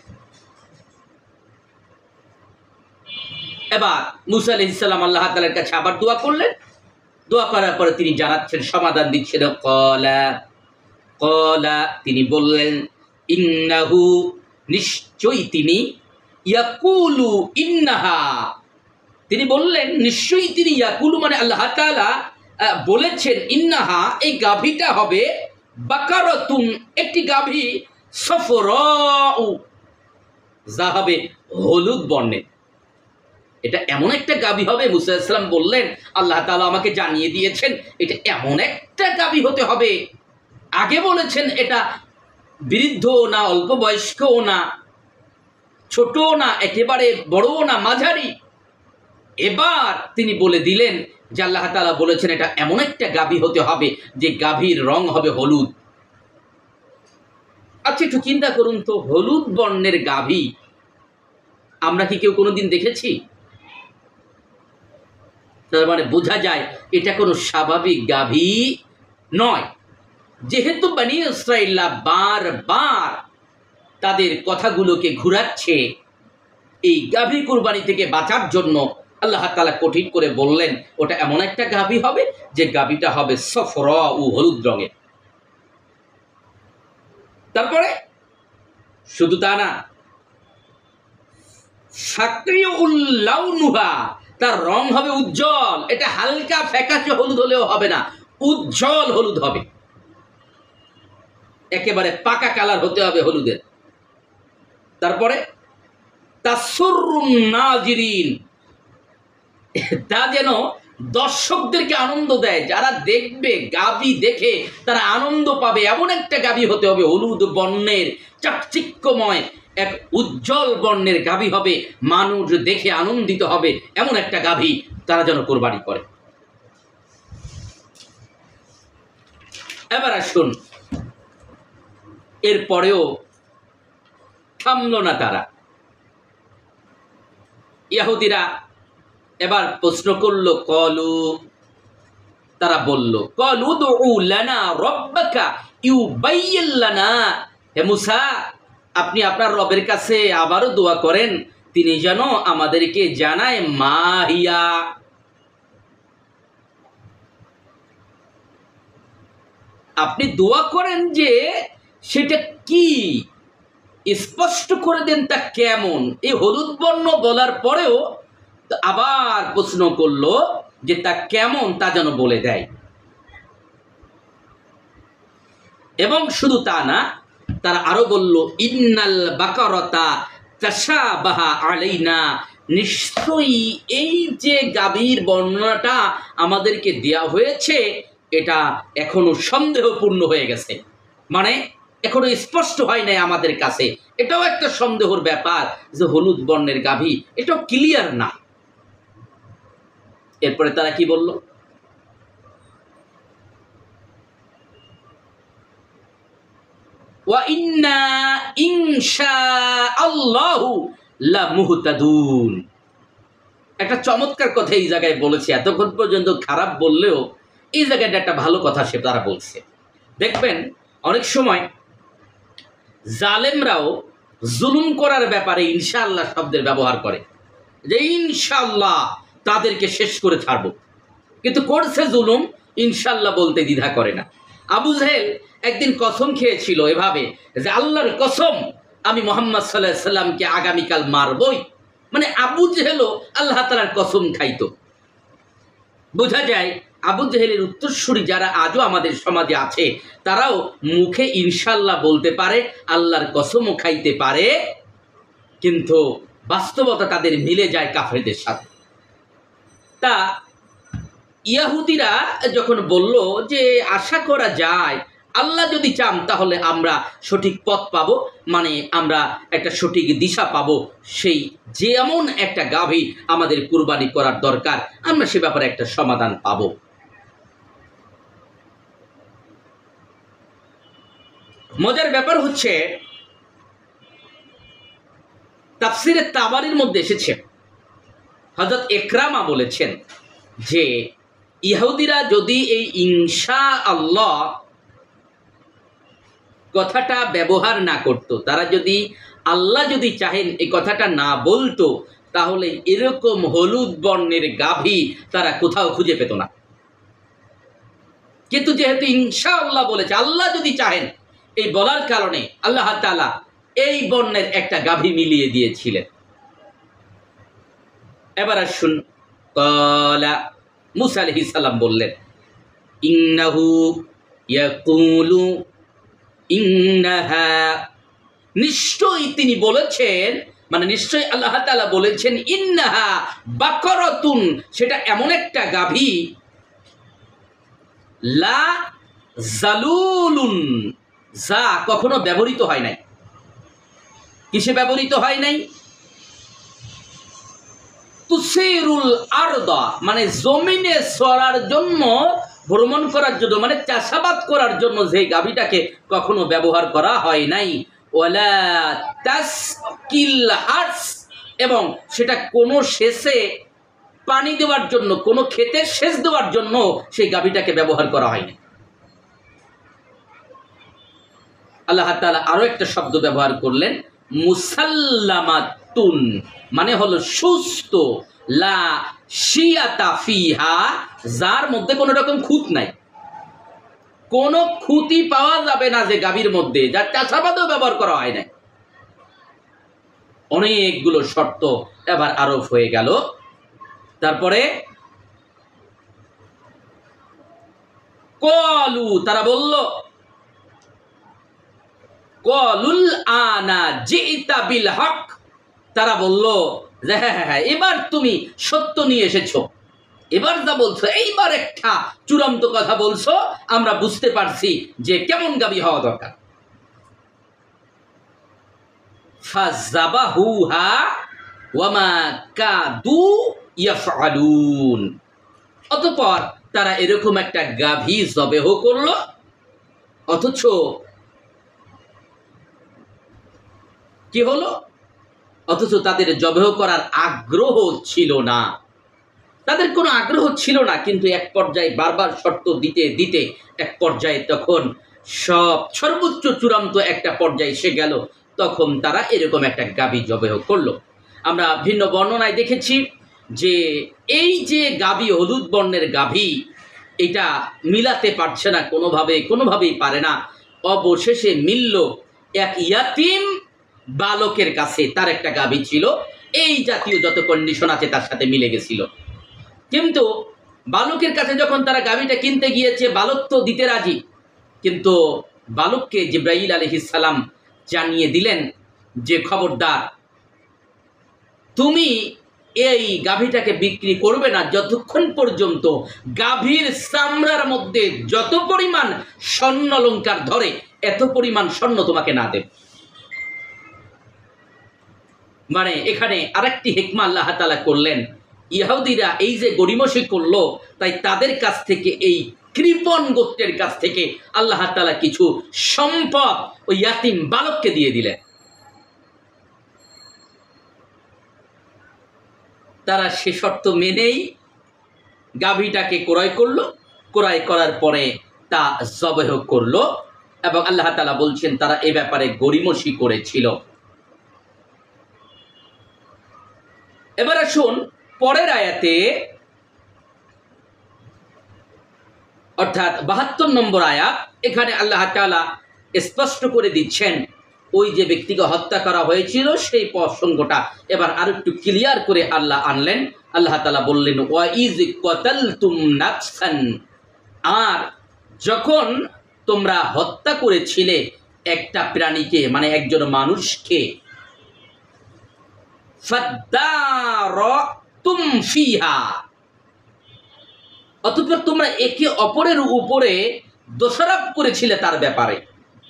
এবার মুসা আলাইহিস সালাম আল্লাহ তাআলার কাছে আবার দোয়া করলেন। দোয়া করার পরে তিনি জানাচ্ছেন, সমাধান দিচ্ছেন। ক্বালা, তিনি বললেন, ইন্নাহু, নিশ্চয়ই তিনি, ইয়াকুলু ইন্নাহা, তিনি বললেন নিশ্চয়ই তিনি, ইয়াকুলু মানে আল্লাহ তাআলা বলেছেন, ইন্নাহা এই গাভীটা হবে, বাকারাতুন একটি গাভী, সফরাউ যা হবে হলুদ বর্ণের। এটা এমন একটা গাভী হবে, মুসা আলাইহিস সালাম বললেন আল্লাহ তাআলা আমাকে জানিয়ে দিয়েছেন এটা এমন একটা গাভী হতে হবে। আগে বলেছেন এটা বৃদ্ধও না, অল্প বয়স্কও না, ছোটও না, একেবারে বড়ও না, মাঝারি। এবার তিনি বলে দিলেন যে আল্লাহ তাআলা বলেছেন এটা এমন একটা গাভী হতে হবে যে গাভীর রং হবে হলুদ। আচ্ছা একটু চিন্তা করুন তো, হলুদ বর্ণের গাভী আমরা কি কেউ কোনোদিন দেখেছি? তার মানে বোঝা যায় এটা কোনো স্বাভাবিক গাভী নয়। যেহেতু বনী ইসরাঈলরা বারবার তাদের কথাগুলোকে ঘুরাচ্ছে, এই গাভী কুরবানি থেকে বাঁচার জন্য আল্লাহ তাআলা কঠিন করে বললেন ওটা এমন একটা গাভী হবে যে গাভীটা হবে সফরা ও হলুদ রঙের। তারপরে শুধু তা না, সাকরিউল্লাউনুহা, তার রং হবে উজ্জ্বল। এটা হালকা ফ্যাকাশে হলুদ হলেও হবে না, উজ্জ্বল হলুদ হবে, একেবারে পাকা কালার হতে হবে হলুদের। তারপরে তাসুররুন নাজিরিন, তা যেন দর্শকদেরকে আনন্দ দেয়, যারা দেখবে গাভী দেখে তারা আনন্দ পাবে, এমন একটা গাভী হতে হবে, হলুদ বর্ণের চাকচিক্যময় এক উজ্জ্বল বর্ণের গাভী হবে, মানুষ দেখে আনন্দিত হবে, এমন একটা গাভী তারা যেন কোরবানি করে। এবার আসুন, এরপরেও থামল না তারা। ইহুদিরা এবার প্রশ্ন করলো, তারা বলল, কলু দুউ লানা রব্বাকা ইউবাইয়িন লানা, হে মুসা, আপনি আপনার রবের কাছে আবারও দোয়া করেন, তিনি যেন আমাদেরকে জানায় মা হিয়া, আপনি দোয়া করেন যে সেটা কি, স্পষ্ট করে দেন তা কেমন। এই হলুদ বর্ণ বলার পরেও আবার প্রশ্ন করলো যে তা কেমন, তা যেন বলে দেয়। এবং শুধু তা না, তারা আরো বলল, ইন্নাল বাকারাতা তাশাবাহা আলাইনা, নিশ্চয়ই এই যে গাভীর বর্ণনাটা আমাদেরকে দেয়া হয়েছে এটা এখনো সন্দেহপূর্ণ হয়ে গেছে, মানে এখনো স্পষ্ট হয় নাই আমাদের কাছে, এটাও একটা সন্দেহর ব্যাপার যে হলুদ বর্ণের গাভী, এটাও ক্লিয়ার না। এরপরে তারা কি বলল, ওয়া ইন্না ইনশাআল্লাহু লামুহতাদুন। একটা চমৎকার কথা এই জায়গায় বলেছে, এতক্ষণ পর্যন্ত খারাপ বললেও এই জায়গাটা একটা ভালো কথা সে তারা বলছে। দেখবেন অনেক সময় জালেমরাও জুলুম করার ব্যাপারে ইনশাআল্লাহ শব্দের ব্যবহার করে, যে ইনশাআল্লাহ তাদেরকে শেষ করে ছাড়বো, কিন্তু করছে জুলুম, ইনশাআল্লাহ বলতে দ্বিধা করে না। আবু জেহেল একদিন কসম খেয়েছিল এভাবে যে আল্লাহর কসম, আমি মুহাম্মদ সাল্লাল্লাহু আলাইহি সাল্লামকে আগামীকাল মারবই, মানে আবু জেহেলও আল্লাহ তাআলার কসম খাইতো। বোঝা যায় আবু জেহেলের উত্তরসূরি যারা আজও আমাদের সমাজে আছে, তারাও মুখে ইনশাআল্লাহ বলতে পারে, আল্লাহর কসমও খাইতে পারে, কিন্তু বাস্তবতা তাদের মিলে যায় কাফেরদের সাথে। তা ইহুদিরা যখন বলল যে আশা করা যায় আল্লাহ যদি চান তাহলে আমরা সঠিক পথ পাবো, মানে আমরা একটা সঠিক দিশা পাবো, সেই যেমন একটা গাভী আমাদের কুরবানি করার দরকার, আমরা সে ব্যাপারে একটা সমাধান পাবো। মজার ব্যাপার হচ্ছে, তাফসিরে তাবারির মধ্যে এসেছে, হযরত ইকরামা বলেছেন যে ইহুদিরা যদি এই ইনশাআল্লাহ কথাটা ব্যবহার না করত, তারা যদি আল্লাহ যদি চাহেন এই কথাটা না বলতো, তাহলে এরকম হলুদ বর্ণের গাভী তারা কোথাও খুঁজে পেত না। কিন্তু যেহেতু ইনশাআল্লাহ বলেছে, আল্লাহ যদি চাহেন, এই বলার কারণে আল্লাহ তাআলা এই বর্ণের একটা গাভী মিলিয়ে দিয়েছিলেন। এবার আসুন, ক্বালা, মূসা আলাইহিস সালাম বললেন, ইন্নাহু ইয়াকুলু ইন্নাহা, নিশ্চয়ই তিনি বলেছেন, মানে নিশ্চয়ই আল্লাহ তাআলা বলেছেন, ইন্নাহা বাকরাতুন, সেটা এমন একটা গাভী, লা জালুলুন, যা কখনো ব্যবহৃত হয় নাই। কিসে ব্যবহৃত হয় নাই? তুসিরুল আরদা, মানে জমিনে চড়ার জন্য, ভ্রমণ করার জন্য, মানে চাষাবাদ করার জন্য যে গাভীটাকে কখনো ব্যবহার করা হয় নাই। ওয়ালা তাসকিল হারস, এবং সেটা কোনো সেচে পানি দেওয়ার জন্য, কোনো ক্ষেতের সেচ দেওয়ার জন্য সেই গাভীটাকে ব্যবহার করা হয়নি। আল্লাহ তাআলা আরো একটা শব্দ ব্যবহার করলেন, মুসাল্লামাতুন, মানে হলো সুস্থ, লা শিয়াতা ফিহা, যার মধ্যে কোনো রকম খুঁত নাই। কোনো খুঁতি পাওয়া যাবে না যে গাভীর মধ্যে, যার চাষাবাদেও ব্যবহার করা হয় না। অনেকগুলো শর্ত এবার আরোপ হয়ে গেল। তারপরে কলু, তারা বলল, কলুল আনা জিতা বিল হক, তারা বলল যে হ্যাঁ হ্যাঁ হ্যাঁ, এবার তুমি সত্য নিয়ে এসেছো, এবার যা বলছো এইবার একটা চূড়ান্ত কথা বলছো, আমরা বুঝতে পারছি যে কেমন গাভী হওয়া দরকার। ফাযাবাহুহা ওয়ামা কাদু ইয়াফআলুন, অতঃপর তারা এরকম একটা গাভী জবেহ করলো, অথচ কি হলো, অথচ তাদের জবেহ করার আগ্রহ ছিল না, তাদের কোনো আগ্রহ ছিল না। কিন্তু এক পর্যায়ে বারবার শর্ত দিতে দিতে এক পর্যায়ে তখন সর্বোচ্চ চূড়ান্ত একটা পর্যায়ে এসে গেল, তখন তারা এরকম একটা গাভী জবেহ করলো। আমরা ভিন্ন বর্ণনায় দেখেছি যে এই যে গাভী, হলুদ বর্ণের গাভী, এটা মিলাতে পারছে না কোনোভাবেই পারে না। অবশেষে মিলল এক ইয়াতিম বালকের কাছে, তার একটা গাভী ছিল, এই জাতীয় যত কন্ডিশন আছে তার সাথে মিলে গেছিল। কিন্তু বালকের কাছে যখন তারা গাভীটা কিনতে গিয়েছে, বালক তো দিতে রাজি, কিন্তু বালককে জিব্রাইল আলাইহিস সালাম জানিয়ে দিলেন যে খবরদার, তুমি এই গাভীটাকে বিক্রি করবে না যতক্ষণ পর্যন্ত গাভীর চামড়ার মধ্যে যত পরিমাণ স্বর্ণ অলংকার ধরে এত পরিমাণ স্বর্ণ তোমাকে না দেব। মানে এখানে আরেকটি হিকমা আল্লাহ তাআলা করলেন, ইহুদিরা এই যে গরিমসি করলো, তাই তাদের কাছ থেকে, এই কৃপণ গোত্রের কাছ থেকে আল্লাহ তাআলা কিছু সম্পদ ওই ইয়াতিম বালককে দিয়ে দিলেন। তারা সে শর্ত মেনেই গাভীটাকে ক্রয় করলো, ক্রয় করার পরে তা জবেহ করলো, এবং আল্লাহ তাআলা বলছেন তারা এ ব্যাপারে গরিমসি করেছিল। এবার আসুন পরের আয়াতে, অর্থাৎ ৭২ নম্বর আয়াত, এখানে আল্লাহ তাআলা স্পষ্ট করে দিচ্ছেন ওই যে ব্যক্তিকে হত্যা করা হয়েছিল সেই প্রসঙ্গটা এবার আর একটু ক্লিয়ার করে আল্লাহ আনলেন। আল্লাহ তাআলা বললেন, ওয়া ইজ কাতালতুম নাফসান, আর যখন তোমরা হত্যা করেছিলে একটা প্রাণীকে, মানে একজন মানুষকে, ফাদারাতুম ফিহা, অতঃপর তোমরা একে অপরের উপরে দোষারোপ করেছিলে তার ব্যাপারে।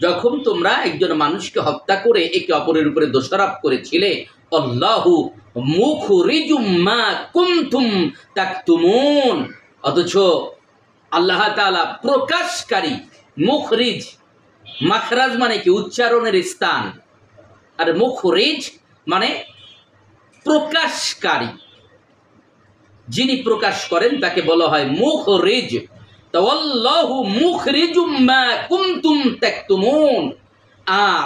যখন তোমরা একজন মানুষকে হত্যা করে একে অপরের উপরে দোষারোপ করেছিলে, আল্লাহু মুখরিজুম মা কুনতুম তাকতুমুন, অথচ আল্লাহ তাআলা প্রকাশকারী, মুখরিজ, মাখরাজ মানে কি উচ্চারণের স্থান, আর মুখরিজ মানে প্রকাশকারী, যিনি প্রকাশ করেন তাকে বলা হয় মুখরিজ। তো আল্লাহু মুখরিজুম মা কুনতুম তাকতুমুন, আর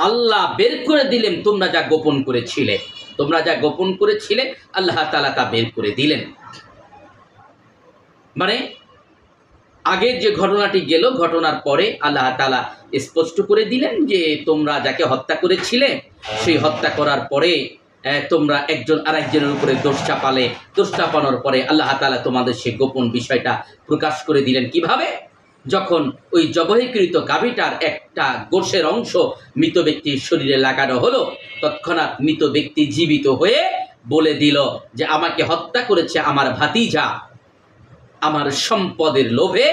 আল্লাহ বের করে দিলেন তোমরা যা গোপন করেছিলে, তোমরা যা গোপন করেছিলে আল্লাহ তাআলা তা বের করে দিলেন। মানে আগের যে ঘটনাটি গেল, ঘটনার পরে আল্লাহ তাআলা স্পষ্ট করে দিলেন যে তোমরা যাকে হত্যা করেছিলে, সেই হত্যা করার পরে তোমরা একজন আরেকজনের উপরে দোষ চাপালে, দোষ চাপানোর পরে আল্লাহ তাআলা তোমাদের সেই গোপন বিষয়টা প্রকাশ করে দিলেন। কিভাবে? যখন ওই জবহীকৃত গাভীটার একটা গোশের অংশ মৃত ব্যক্তির শরীরে লাগানো হলো, তৎক্ষণাৎ মৃত ব্যক্তি জীবিত হয়ে বলে দিল যে আমাকে হত্যা করেছে আমার ভাতিজা, আমার সম্পদের লোভে,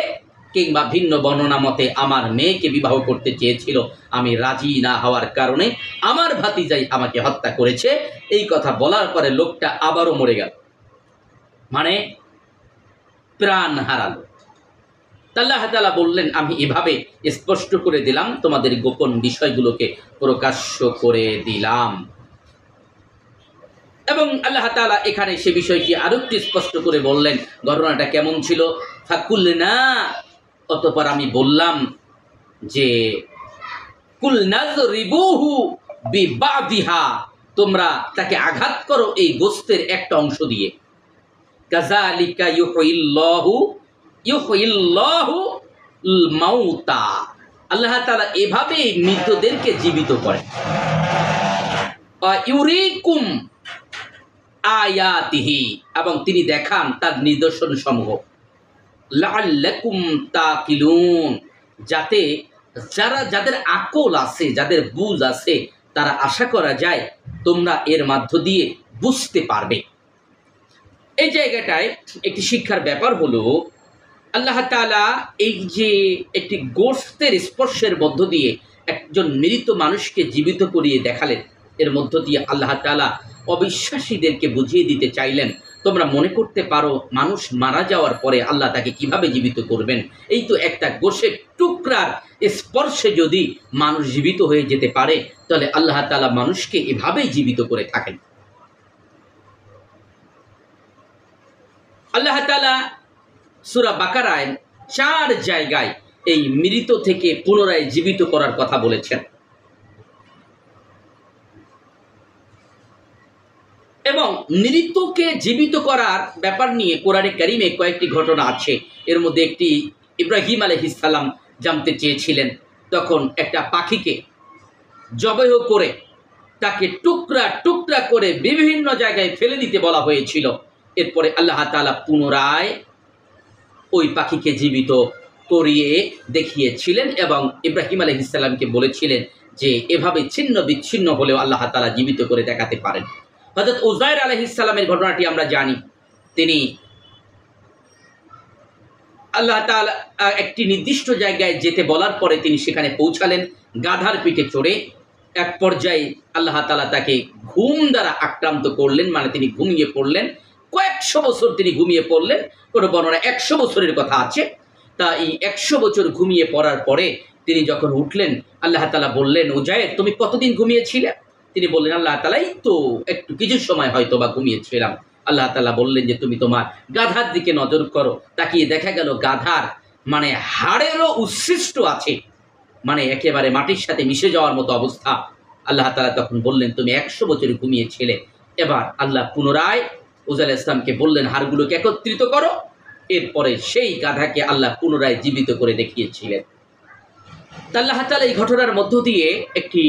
কিংবা ভিন্ন বর্ণনা মতে আমার মেয়েকে বিবাহ করতে চেয়েছিল, আমি রাজি না হওয়ার কারণে আমার ভাতিজাই আমাকে হত্যা করেছে। এই কথা বলার পরে লোকটা আবারও মরে গেল, মানে প্রাণ হারালো। আল্লাহ তাআলা বললেন, আমি এভাবে স্পষ্ট করে দিলাম, তোমাদের গোপন বিষয়গুলোকে প্রকাশ্য করে দিলাম। এবং আল্লাহ তাআলা এখানে সে বিষয়টি আরো একটু স্পষ্ট করে বললেন, ঘটনাটা কেমন ছিল। ফাকুলনা, অতঃপর আমি বললাম যে কুলনাযরিবুহু বিবাদিহা, তোমরা তাকে আঘাত করো এই গোশতের একটা অংশ দিয়ে। কাযালিকা ইউহিল্লাহু মাউতা, আল্লাহ তাআলা এভাবে মৃতদেরকে জীবিত করেন। ইউরিকুম আয়াতিহি, এবং তিনি দেখান তার নিদর্শন সমূহ। লাআল্লাকুম তাকিলুন, যাতে যাদের আকল আছে, যাদের বুঝ আছে, তারা আশা করা যায় তোমরা এর মধ্য দিয়ে বুঝতে পারবে। এই জায়গাটায় একটি শিক্ষার ব্যাপার হলো, আল্লাহ তাআলা এই যে একটি গোশতের স্পর্শের মধ্য দিয়ে একজন মৃত মানুষকে জীবিত করিয়ে দেখালেন, এর মধ্য দিয়ে আল্লাহ তাআলা অবিশ্বাসীদেরকে বুঝিয়ে দিতে চাইলেন, তোমরা মনে করতে পারো মানুষ মারা যাওয়ার পরে আল্লাহ তাকে কিভাবে জীবিত করবেন। এই তো একটা গোশের টুকরার স্পর্শে যদি মানুষ জীবিত হয়ে যেতে পারে, তাহলে আল্লাহ তাআলা মানুষকে এভাবেই জীবিত করে থাকেন। আল্লাহ তাআলা সূরা বাকারায় 4 জায়গায় এই মৃত থেকে পুনরায় জীবিত করার কথা বলেছেন, এবং মৃতকে জীবিত করার ব্যাপার নিয়ে কোরআনে কারিমে কয়েকটি ঘটনা আছে। এর মধ্যে একটি, ইব্রাহিম আলাইহিস সালাম জানতে চেয়েছিলেন, তখন একটা পাখিকে জবাই করে তাকে টুকরা টুকরা করে বিভিন্ন জায়গায় ফেলে দিতে বলা হয়েছিল। এরপরে আল্লাহ তাআলা পুনরায় ওই পাখিকে জীবিত করিয়ে দেখিয়েছিলেন এবং ইব্রাহিম আলাইহিস সালামকে বলেছিলেন যে এভাবে ছিন্ন বিচ্ছিন্ন হলেও আল্লাহ তাআলা জীবিত করে দেখাতে পারেন। হযরত উযাইর আলাইহিস সালামের ঘটনাটি আমরা জানি। তিনি আল্লাহ তাআলা একটি নির্দিষ্ট জায়গায় যেতে বলার পরে তিনি সেখানে পৌঁছালেন গাধার পিঠে চড়ে। এক পর্যায়ে আল্লাহ তাআলা তাকে ঘুম দ্বারা আক্রান্ত করলেন, মানে তিনি ঘুমিয়ে পড়লেন। কয়েকশো বছর তিনি ঘুমিয়ে পড়লেন, কোনো বর্ণনা 100 বছরের কথা আছে। তা এই 100 বছর ঘুমিয়ে পড়ার পরে তিনি যখন উঠলেন, আল্লাহ তাআলা বললেন, উযাইর তুমি কতদিন ঘুমিয়েছিলে? তিনি বললেন, আল্লাহ তাআলা এই তো একটু কিছু সময় হয়তো বা ঘুমিয়েছিলাম। আল্লাহ তাআলা বললেন যে তুমি তোমার গাধার দিকে নজর করো। তাকিয়ে দেখা গেল গাধার মানে হাড়েরও উচ্ছিষ্ট আছে, মানে একেবারে মাটির সাথে মিশে যাওয়ার মতো অবস্থা। আল্লাহ তাআলা তখন বললেন তুমি 100 বছর ঘুমিয়েছিলে। এবার আল্লাহ পুনরায় উযাইর আলাইহিস সালামকে বললেন হাড়গুলোকে একত্রিত করো। এরপরে সেই গাধাকে আল্লাহ পুনরায় জীবিত করে দেখিয়েছিলেন। আল্লাহ তাআলা এই ঘটনার মধ্য দিয়ে একটি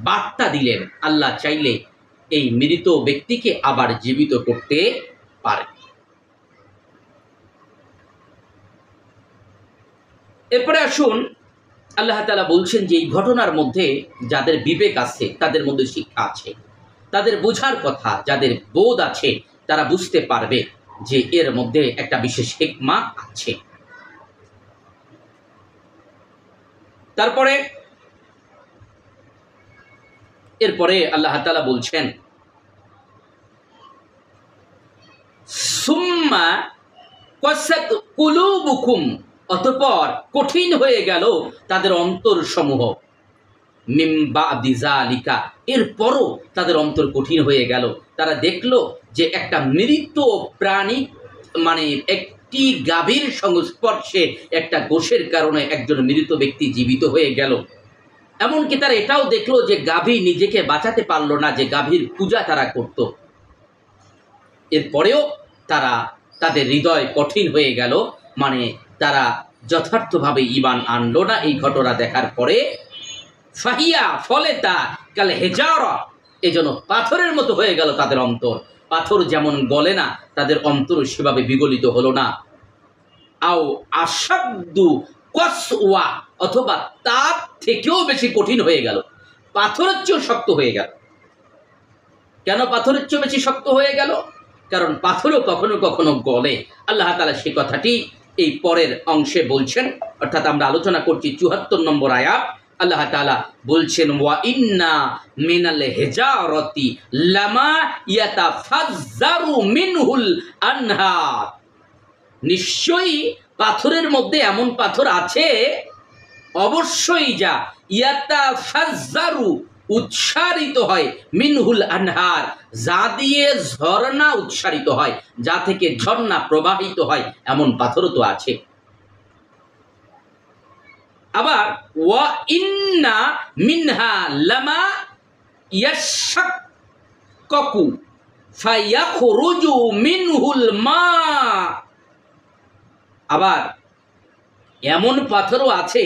বার্তা দিলেন, আল্লাহ চাইলে এই মৃত ব্যক্তিকে আবার জীবিত করতে পারে। এরপরে আসুন, আল্লাহ তাআলা বলছেন যে এই ঘটনার মধ্যে যাদের বিবেক আছে তাদের মধ্যে শিক্ষা আছে, তাদের বোঝার কথা, যাদের বোধ আছে তারা বুঝতে পারবে যে এর মধ্যে একটা বিশেষ হিকমা আছে। এরপরে আল্লাহ তাআলা বলছেন, সুম্মা কাসাত কুলুবুকুম, অতঃপর কঠিন হয়ে গেল তাদের অন্তর সমূহ, মিন বাদি যালিকা, এরপরও তাদের অন্তর কঠিন হয়ে গেল। তারা দেখলো যে একটা মৃত প্রাণী, মানে একটি গাভীর সংস্পর্শে একটা গোশের কারণে একজন মৃত ব্যক্তি জীবিত হয়ে গেল। এমনকি তারা এটাও দেখলো যে গাভী নিজেকে বাঁচাতে পারলো না, যে গাভীর পূজা তারা করত। এরপরেও তাদের হৃদয় কঠিন হয়ে গেল, মানে তারা যথার্থভাবে ঈমান আনলো না। এই ঘটনা দেখার পরে ফাহিয়া, ফলে তা কাল হেজারা, এজন্য পাথরের মতো হয়ে গেল তাদের অন্তর। পাথর যেমন গলে না, তাদের অন্তর সেভাবে বিগলিত হলো না। আও আসাদ্দু কসওয়া, অথবা তার থেকেও বেশি কঠিন হয়ে গেল, পাথরের চেয়েও শক্ত হয়ে গেল। কেন পাথরের চেয়েও বেশি শক্ত হয়ে গেল? কারণ পাথরও কখনো কখনো গলে। আল্লাহ তাআলা সে কথাটি এই পরের অংশে বলছেন, অর্থাৎ আমরা আলোচনা করছি 74 নম্বর আয়াত। আল্লাহ তাআলা বলছেন, ওয়া ইন্না মিনাল হিজারতি লামা ইয়াতাফাজ্জারু মিনহুল আনহার, নিশ্চয়ই পাথরের মধ্যে এমন পাথর আছে, অবশ্যই যা ইয়াতাফাজ্জারু, উৎসারিত হয়, মিনহুল আনহার, যা দিয়ে ঝর্ণা উৎসারিত হয়, যা থেকে ঝর্ণা প্রবাহিত হয়, এমন পাথরও তো আছে। আবার ওয়া ইন্না মিনহা লামা ইয়াশাক্কাকু ফায়াখরুজু মিনহুল মা, আবার এমন পাথরও আছে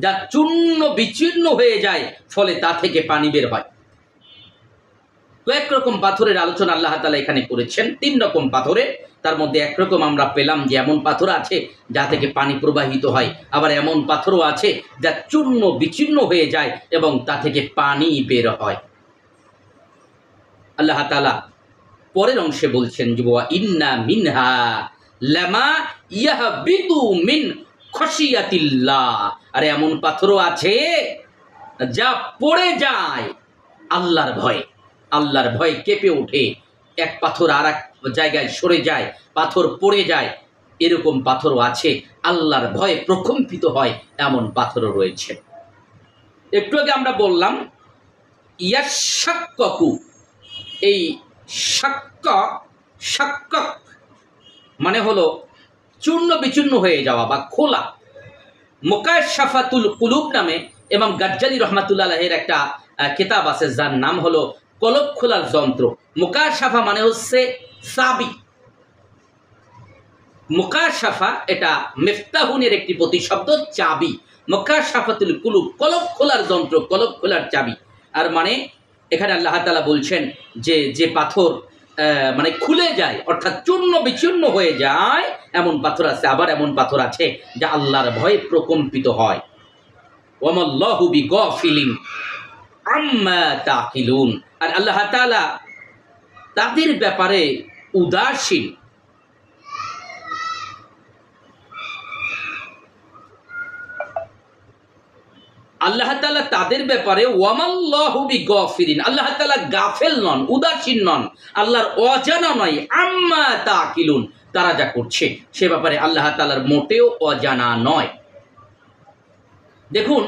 যা চূর্ণ বিচূর্ণ হয়ে যায়, ফলে তা থেকে পানি বের হয়। কয়েক রকম পাথরের আলোচনা আল্লাহ তাআলা এখানে করেছেন। 3 রকম পাথরের, তার মধ্যে একরকম আমরা পেলাম যে এমন পাথর আছে যা থেকে পানি প্রবাহিত হয়, আবার এমন পাথরও আছে যা চূর্ণ বিচূর্ণ হয়ে যায় এবং তা থেকে পানি বের হয়। আল্লাহ তাআলা পরের অংশে বলছেন যে ওয়া ইন্না মিনহা লামা ইয়াহবিতু মিন খশিয়াতিল্লাহ, আর এমন পাথরও আছে যা পড়ে যায় আল্লাহর ভয়ে। আল্লাহর ভয়ে কেঁপে ওঠে, এক পাথর আর এক জায়গায় সরে যায়, পাথর পড়ে যায়। এরকম পাথরও আছে, আল্লাহর ভয়ে প্রকম্পিত হয় এমন পাথরও রয়েছে। একটু আগে আমরা বললাম ইয়াশাক্কাকু, এই শাক্কাক মানে হলো চূর্ণ বিচূর্ণ হয়ে যাওয়া বা খোলা। মুকাশশাফাতুল কুলুব নামে ইমাম গাজ্জালী রহমাতুল্লাহ আলাইহির একটা কিতাব আছে যার নাম হলো কলব খোলার যন্ত্র। মুকাশশাফা মানে হচ্ছে চাবি। মুকাশশাফা এটা মিফতাহুনের একটি প্রতিশব্দ, চাবি। মুকাশশাফাতুল কুলুব কলব খোলার যন্ত্র, কলব খোলার চাবি। আর মানে এখানে আল্লাহ তাআলা বলছেন যে যে পাথর মানে খুলে যায়, অর্থাৎ চূর্ণ বিচূর্ণ হয়ে যায়, এমন পাথর আছে। আবার এমন পাথর আছে যা আল্লাহর ভয়ে প্রকম্পিত হয়। ওয়ামাল্লাহু বিগাফিলিন আম্মা তাকিলুন, আর আল্লাহ তাআলা তাদের ব্যাপারে উদাসীন। আল্লাহ তাআলা তাদের ব্যাপারে ওয়ামাল্লাহু বিগাফিলিন, আল্লাহ তাআলা গাফেল নন, উদাসীন নন, আল্লাহর অজানা নয়। আম্মা তাকিলুন, তারা যা করছে সে ব্যাপারে আল্লাহ তাআলার মোটেও অজানা নয়। দেখুন,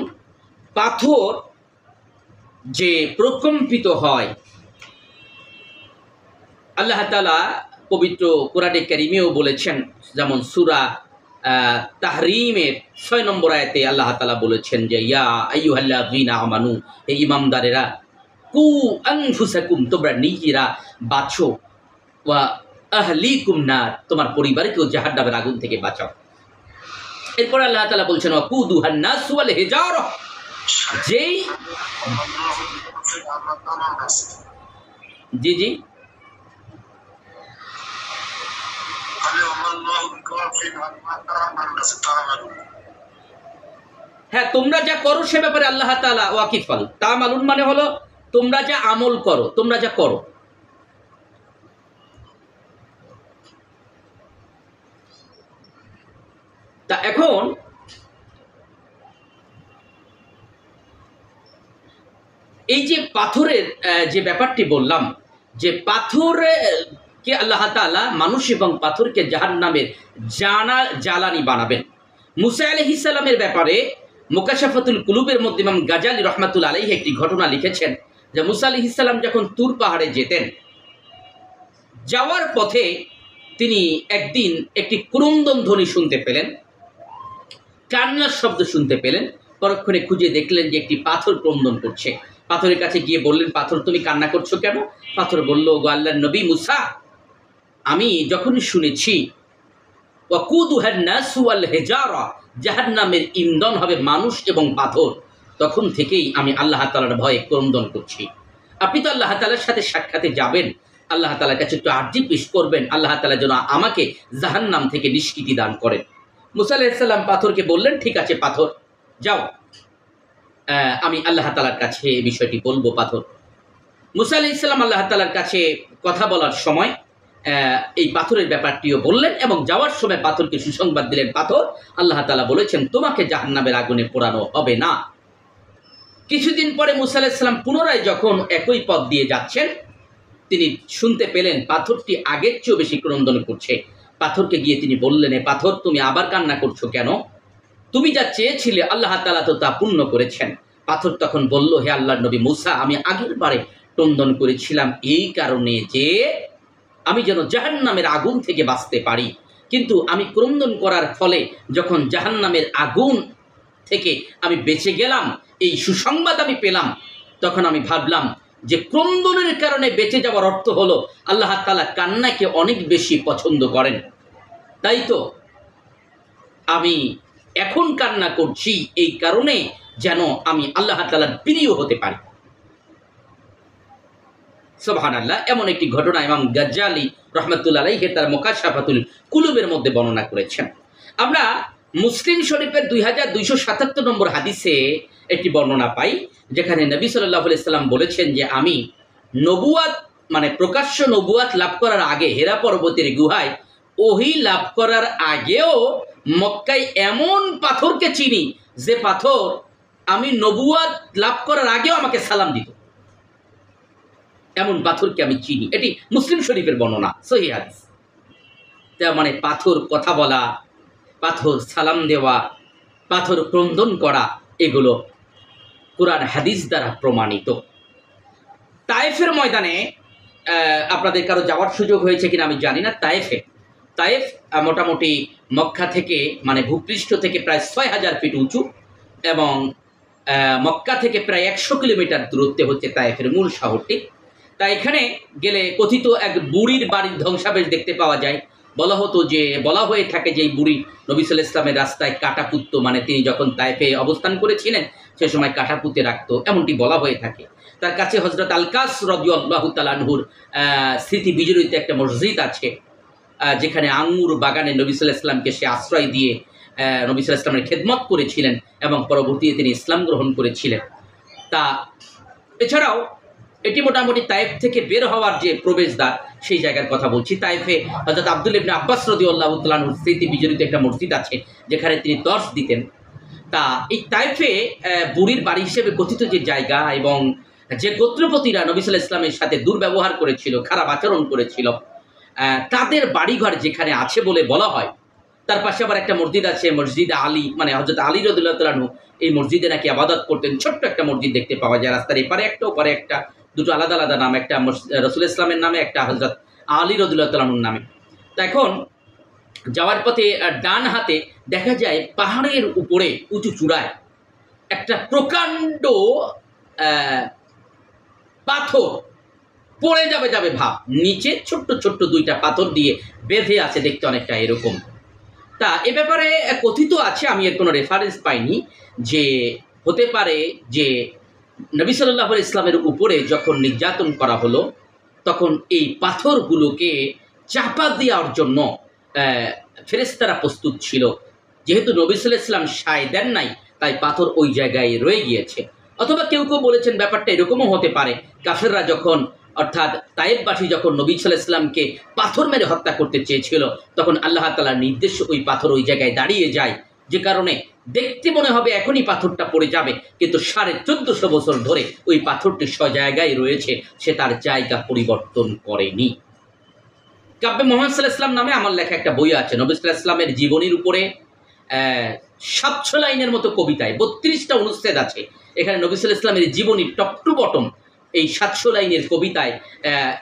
পাথর যে প্রকম্পিত হয়, আল্লাহ তাআলা পবিত্র কোরআনে কারিমেও বলেছেন, যেমন সূরা তাহরিমের 6 নম্বর আয়াতে আল্লাহ তাআলা বলেছেন যে ইয়া আইয়ুহাল্লাযীনা আমানু, হে ঈমানদারেরা, কু আনফুসাকুম, তোমরা নিজেরা বাঁচো, ওয়া আহলিকুম নার, তোমার পরিবারকেও জাহান্নামের আগুন থেকে বাঁচাও। এরপর আল্লাহ তাআলা বলছেন ওয়া কুদুহান নাস ওয়াল হিজারা, যেই জি জি হ্যাঁ, তোমরা যা করো সে ব্যাপারে আল্লাহ তাআলা ওয়াকিফাল। তামালুন মানে হলো তোমরা যা আমল করো, তোমরা যা করো। তা এখন এই যে পাথরের যে ব্যাপারটি বললাম, যে পাথরকে আল্লাহ তাআলা মানুষ এবং পাথরকে জাহান্নামের জ্বালানি বানাবেন। মুসা আলাইহিস সালামের ব্যাপারে মুকাশশাফাতুল কুলুবের মধ্যে ইমাম গাজ্জালী রাহমাতুল্লাহ আলাইহি একটি ঘটনা লিখেছেন যে মুসা আলাইহিস সালাম যখন তুর পাহাড়ে যেতেন, যাওয়ার পথে তিনি একদিন একটি ক্রন্দন ধ্বনি শুনতে পেলেন, কান্নার শব্দ শুনতে পেলেন। পরক্ষণে খুঁজে দেখলেন যে একটি পাথর ক্রন্দন করছে। পাথরের কাছে গিয়ে বললেন, পাথর তুমি কান্না করছো কেন? পাথর বলল, গো আল্লাহর নবী মুসা, আমি যখনই শুনেছি ওয়াকুদুহান নাস ওয়াল হিজারা, জাহান্নামের ইন্ধন হবে মানুষ এবং পাথর, তখন থেকেই আমি আল্লাহ তাআলার ভয়ে ক্রন্দন করছি। আপনি তো আল্লাহ তাআলার সাথে সাক্ষাতে যাবেন, আল্লাহ তাআলার কাছে একটু আরজি পেশ করবেন, আল্লাহ তাআলা যেন আমাকে জাহান্নাম থেকে নিষ্কৃতি দান করেন। মুসা আলাইহিস সালাম পাথরকে বললেন, ঠিক আছে পাথর, যাও, আমি আল্লাহ তাআলার কাছে এই বিষয়টি বলবো। পাথর মুসা আলাইহিস সালাম আল্লাহ তাআলার কাছে কথা বলার সময় এই পাথরের ব্যাপারটিও বললেন এবং যাওয়ার সময় পাথরকে সুসংবাদ দিলেন, পাথর, আল্লাহ তাআলা বলেছেন তোমাকে জাহান্নামের আগুনে পোড়ানো হবে না। কিছুদিন পরে মুসা আলাইহিস সালাম পুনরায় যখন একই পথ দিয়ে যাচ্ছেন, তিনি শুনতে পেলেন পাথরটি আগের চেয়েও বেশি ক্রন্দন করছে। পাথরকে গিয়ে তিনি বললেন, এ পাথর, তুমি আবার কান্না করছো কেন? তুমি যা চেয়েছিলে আল্লাহ তাআলা তো তা পূর্ণ করেছেন। পাথর তখন বলল, হে আল্লাহর নবী মুসা, আমি আগের বারে ক্রন্দন করেছিলাম এই কারণে যে আমি যেন জাহান্নামের আগুন থেকে বাঁচতে পারি, কিন্তু আমি ক্রন্দন করার ফলে যখন জাহান্নামের আগুন থেকে আমি বেঁচে গেলাম, এই সুসংবাদ আমি পেলাম, তখন আমি ভাবলাম যে ক্রন্দনের কারণে বেঁচে যাওয়ার অর্থ হলো আল্লাহ তাআলা কান্নাকে অনেক বেশি পছন্দ করেন। তাই তো আমি এখন কান্না করছি এই কারণে যেন আমি আল্লাহ তাআলার প্রিয় হতে পারি। সুবহানাল্লাহ। এমন একটি ঘটনা ইমাম গাজ্জালি রহমাতুল্লাহ আলাইহি তার মুকাশশাফাতুল কুলুবের মধ্যে বর্ণনা করেছেন। আমরা মুসলিম শরীফের 2277 নম্বর হাদিসে একটি বর্ণনা পাই, যেখানে নবী সাল্লাল্লাহু আলাইহি সাল্লাম বলেছেন যে আমি নবুয়াত মানে প্রকাশ্য নবুয়াত লাভ করার আগে হেরা পর্বতের গুহায় ওহী লাভ করার আগেও মক্কায় এমন পাথরকে চিনি যে পাথর আমি নবুয়াত লাভ করার আগেও আমাকে সালাম দিত। এমন পাথরকে আমি চিনি। এটি মুসলিম শরীফের বর্ণনা, সহিহ হাদিস। তার মানে পাথর কথা বলা, পাথর সালাম দেওয়া, পাথর ক্রন্দন করা, এগুলো কুরআন হাদিস দ্বারা প্রমাণিত। তায়েফের ময়দানে আপনাদের কারো যাওয়ার সুযোগ হয়েছে কিনা আমি জানি না। তায়েফ মোটামুটি মক্কা থেকে মানে ভূপৃষ্ঠ থেকে প্রায় 6000 ফিট উঁচু এবং মক্কা থেকে প্রায় 100 কিলোমিটার দূরত্বে হচ্ছে তায়েফের মূল শহরটি। তা এখানে গেলে কথিত এক বুড়ির বাড়ির ধ্বংসাবশেষ দেখতে পাওয়া যায়। বলা হয়ে থাকে যে এই বুড়ি নবী সাল্লাল্লাহু আলাইহি ওয়াসাল্লামের রাস্তায় কাটা পুঁততো, মানে তিনি যখন তায়েফে অবস্থান করেছিলেন সে সময় কাটা পুঁতে রাখতো, এমনটি বলা হয়ে থাকে। তার কাছে হযরত আল-কাস রাদিয়াল্লাহু তাআলা আনহুর স্মৃতি বিজড়িত একটা মসজিদ আছে, যেখানে আঙ্গুর বাগানে নবী সাল্লাল্লাহু আলাইহি ওয়াসাল্লামকে সে আশ্রয় দিয়ে নবী সাল্লাল্লাহু আলাইহি ওয়াসাল্লামের খেদমত করেছিলেন এবং পরবর্তীতে তিনি ইসলাম গ্রহণ করেছিলেন। তা এছাড়াও এটি মোটামুটি তায়েফ থেকে বের হওয়ার যে প্রবেশদ্বার সেই জায়গার কথা বলছি। তায়েফে হযরত আব্দুল্লাহ ইবনে আব্বাস রাদিয়াল্লাহু তাআলা আনহুর স্মৃতি বিজড়িত একটা মসজিদ আছে, যেখানে তিনি দর্স দিতেন। তা এই তায়েফে বুড়ির বাড়ি হিসেবে কথিত যে জায়গা এবং যে গোত্রপতিরা নবী সাল্লাল্লাহু আলাইহি ওয়াসাল্লামের সাথে দুর্ব্যবহার করেছিল, খারাপ আচরণ করেছিল, তাদের বাড়িঘর যেখানে আছে বলে বলা হয়। তার পাশে আবার একটা মসজিদ আছে, মসজিদে আলী, মানে হযরত আলী রাদিয়াল্লাহু তাআলা আনহু এই মসজিদে নাকি ইবাদত করতেন। ছোট্ট একটা মসজিদ দেখতে পাওয়া যায় রাস্তার এপারে একটা ওপারে একটা, দুটো আলাদা আলাদা নাম, একটা রাসূল ইসলামের নামে, একটা হযরত আলী রাদিয়াল্লাহু তাআলা আনহুর নামে। তো এখন যাওয়ার পথে ডান হাতে দেখা যায় পাহাড়ের উপরে উঁচু চূড়ায় একটা প্রকাণ্ড পাথর পড়ে যাবে ভাব, নিচে ছোট্ট ছোট্ট দুইটা পাথর দিয়ে বেঁধে আছে, দেখতে অনেকটা এরকম। তা এ ব্যাপারে কথিত আছে, আমি এর কোনো রেফারেন্স পাইনি, যে হতে পারে যে নবী সাল্লাল্লাহু আলাইহি ওয়াসাল্লামের উপরে যখন নির্যাতন করা হলো তখন এই পাথরগুলোকে চাপা দেওয়ার জন্য ফেরেশতারা প্রস্তুত ছিল। যেহেতু নবী সাল্লাল্লাহু আলাইহি ওয়াসাল্লাম সায় দেন নাই, তাই পাথর ওই জায়গায় রয়ে গিয়েছে। অথবা কেউ কেউ বলেছেন ব্যাপারটা এরকমও হতে পারে, কাফেররা যখন অর্থাৎ তায়েফবাসী যখন নবী সাল্লাল্লাহু আলাইহি ওয়াসাল্লামকে পাথর মেরে হত্যা করতে চেয়েছিল, তখন আল্লাহ তাআলার নির্দেশ ওই পাথর ওই জায়গায় দাঁড়িয়ে যায়, যে কারণে দেখতে মনে হবে এখনই পাথরটা পড়ে যাবে, কিন্তু 1450 বছর ধরে ওই পাথরটি জায়গায় রয়েছে, সে তার জায়গা পরিবর্তন করেনি। কাব্যে মুহাম্মদ সাল্লাল্লাহু আলাইহি ওয়াসাল্লাম নামে আমার লেখা একটা বই আছে, নবী সাল্লাল্লাহু আলাইহি ওয়াসাল্লামের জীবনীর উপরে 700 লাইনের মতো কবিতায় 32টা অনুচ্ছেদ আছে। এখানে নবী সাল্লাল্লাহু আলাইহি ওয়াসাল্লামের জীবনীর টপ টু বটম এই 700 লাইনের কবিতায়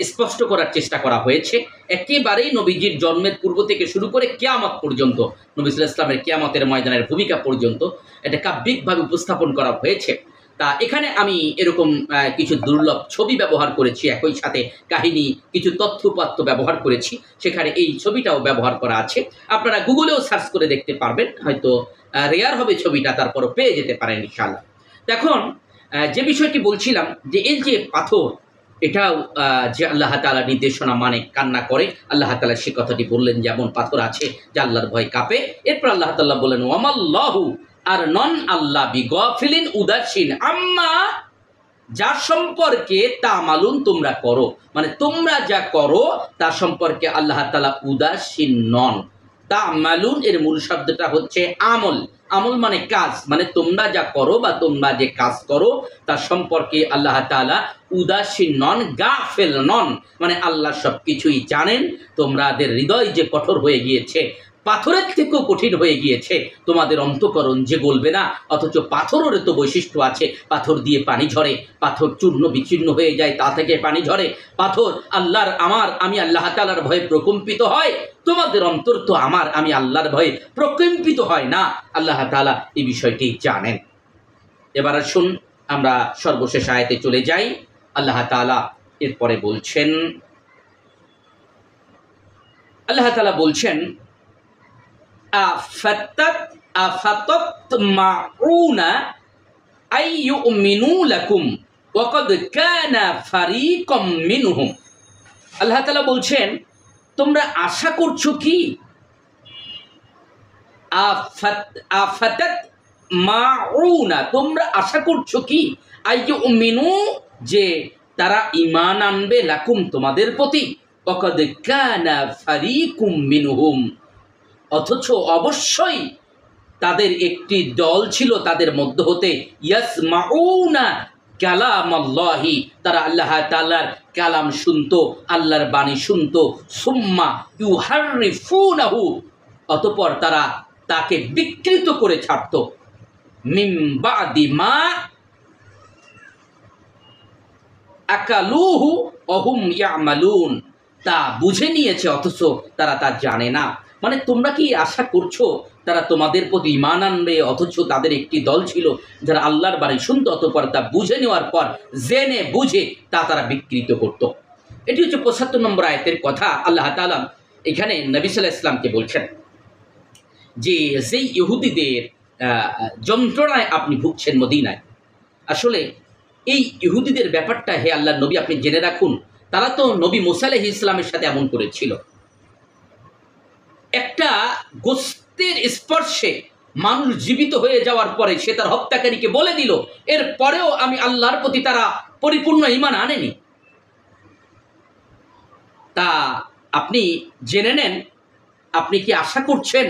স্পষ্ট করার চেষ্টা করা হয়েছে। একেবারেই নবীজির জন্মের পূর্ব থেকে শুরু করে কিয়ামত পর্যন্ত, নবী সাল্লাল্লাহু আলাইহি ওয়াসাল্লামের কিয়ামতের ময়দানের ভূমিকা পর্যন্ত এটা কাব্যিকভাবে উপস্থাপন করা হয়েছে। তা এখানে আমি এরকম কিছু দুর্লভ ছবি ব্যবহার করেছি, একই সাথে কাহিনী কিছু তথ্যপাত্র ব্যবহার করেছি, সেখানে এই ছবিটাও ব্যবহার করা আছে। আপনারা গুগলেও সার্চ করে দেখতে পারবেন, হয়তো রেয়ার হবে ছবিটা, তারপরও পেয়ে যেতে পারেন ইনশাআল্লাহ। এখন যে বিষয়টি বলছিলাম, যে এই যে পাথর, এটাও যে আল্লাহ তাআলা নির্দেশনা মানে কান্না করে, আল্লাহ তাআলা সে কথাটি বললেন যে এমন পাথর আছে যে আল্লাহর ভয় কাঁপে। এরপর আল্লাহ তাআলা বলেন ওয়ামাল্লাহু, আর নন আল্লাহ, বিগাফিলিন, উদাসীন, আম্মা, যার সম্পর্কে তামালুন, তোমরা করো, মানে তোমরা যা করো তার সম্পর্কে আল্লাহ তাআলা উদাসীন নন। তামালুন এর মূল শব্দটা হচ্ছে আমল। আমল মানে কাজ, মানে তোমরা যা করো বা তোমরা যে কাজ করো তার সম্পর্কে আল্লাহ তাআলা উদাসীন নন, গাফেল নন, মানে আল্লাহ সব কিছুই জানেন। তোমাদের হৃদয় যে কঠোর হয়ে গিয়েছে, পাথরের থেকেও কঠিন হয়ে গিয়েছে, তোমাদের অন্তঃকরণ যে গলবে না, অথচ পাথরের তো বৈশিষ্ট্য আছে, পাথর দিয়ে পানি ঝরে, পাথর চূর্ণ বিচ্ছিন্ন হয়ে যায়, তা থেকে পানি ঝরে, পাথর আল্লাহর আমি আল্লাহ তাআলার ভয়ে প্রকম্পিত হয়, তোমাদের অন্তর তো আমি আল্লাহর ভয়ে প্রকম্পিত হয় না। আল্লাহ তাআলা এই বিষয়টি জানেন। এবার আসুন আমরা সর্বশেষ আয়াতে চলে যাই। আল্লাহ তাআলা এরপরে বলছেন, আল্লাহ তাআলা বলছেন আফাতাতমাউনা আইয়ুমিনু লাকুম ওয়া ক্বাদ কানা ফারীকুম মিনহুম। আল্লাহ তাআলা বলছেন, তোমরা আশা করছো কি, আফাতাত মাউনা, তোমরা আশা করছো কি, আইয়ুমিনু, যে তারা ঈমান আনবে, লাকুম, তোমাদের প্রতি, ওয়া ক্বাদ কানা ফারীকুম মিনহুম, অথচ অবশ্যই তাদের একটি দল ছিল তাদের মধ্য হতে, ইয়াসমাউনা কালামাল্লাহি, তারা আল্লাহ তাআলার কালাম শুনতো, আল্লাহর বাণী শুনতো, সুম্মা ইউহাররিফুনাহু, অতঃপর তারা তাকে বিকৃত করে ছাড়তো, মিন বাদি মা আকালুহু ওয়া হুম ইয়ামালুন, তা বুঝে নিয়েছে অথচ তারা তা জানে না। মানে তোমরা কি আশা করছো তারা তোমাদের প্রতি ঈমান আনবে, অথচ তাদের একটি দল ছিল যারা আল্লাহর বাণী শুনতো, অতঃপর তা বুঝে নেওয়ার পর জেনে বুঝে তা তারা বিকৃত করত। এটি হচ্ছে ৭৫ নম্বর আয়াতের কথা। আল্লাহ তাআলা এখানে নবী সাল্লাল্লাহু আলাইহি ওয়াসাল্লামকে বলছেন যে যেই ইহুদিদের যন্ত্রণায় আপনি ভুগছেন মদিনায়, আসলে এই ইহুদিদের ব্যাপারটা হে আল্লাহর নবী আপনি জেনে রাখুন, তারা তো নবী মুসা আলাইহিস ইসলামের সাথে এমন করেছিল। একটা গোস্তের স্পর্শে মানুষ জীবিত হয়ে যাওয়ার পরে সে তার হত্যাকারীকে বলে দিল, এর পরেও আমি আল্লাহর প্রতি তারা পরিপূর্ণ ঈমান আনেনি। তা আপনি জেনে নেন, আপনি কি আশা করছেন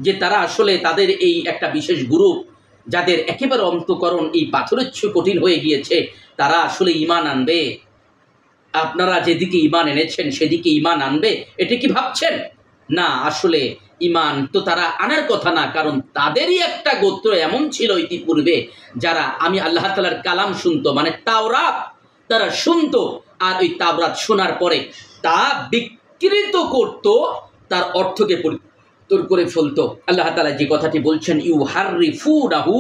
যে তারা আসলে তাদের এই একটা বিশেষ গ্রুপ যাদের একেবারে অন্তঃকরণ এই পাথরের চেয়ে কঠিন হয়ে গিয়েছে, তারা আসলে ঈমান আনবে? আপনারা যেদিকে ঈমান এনেছেন সেদিকে ঈমান আনবে, এটা কি ভাবছেন? না, আসলে ঈমান তো তারা আনার কথা না, কারণ তাদেরই একটা গোত্র এমন ছিল ইতিপূর্বে যারা আমি আল্লাহ তাআলার কালাম শুনতো, মানে তাওরাত তারা শুনতো, আর ওই তাওরাত শোনার পরে তা বিকৃত করত, তার অর্থকে পরিবর্তন করে ফেলতো। আল্লাহ তাআলা যে কথাটি বলছেন ইউহাররিফুনাহু,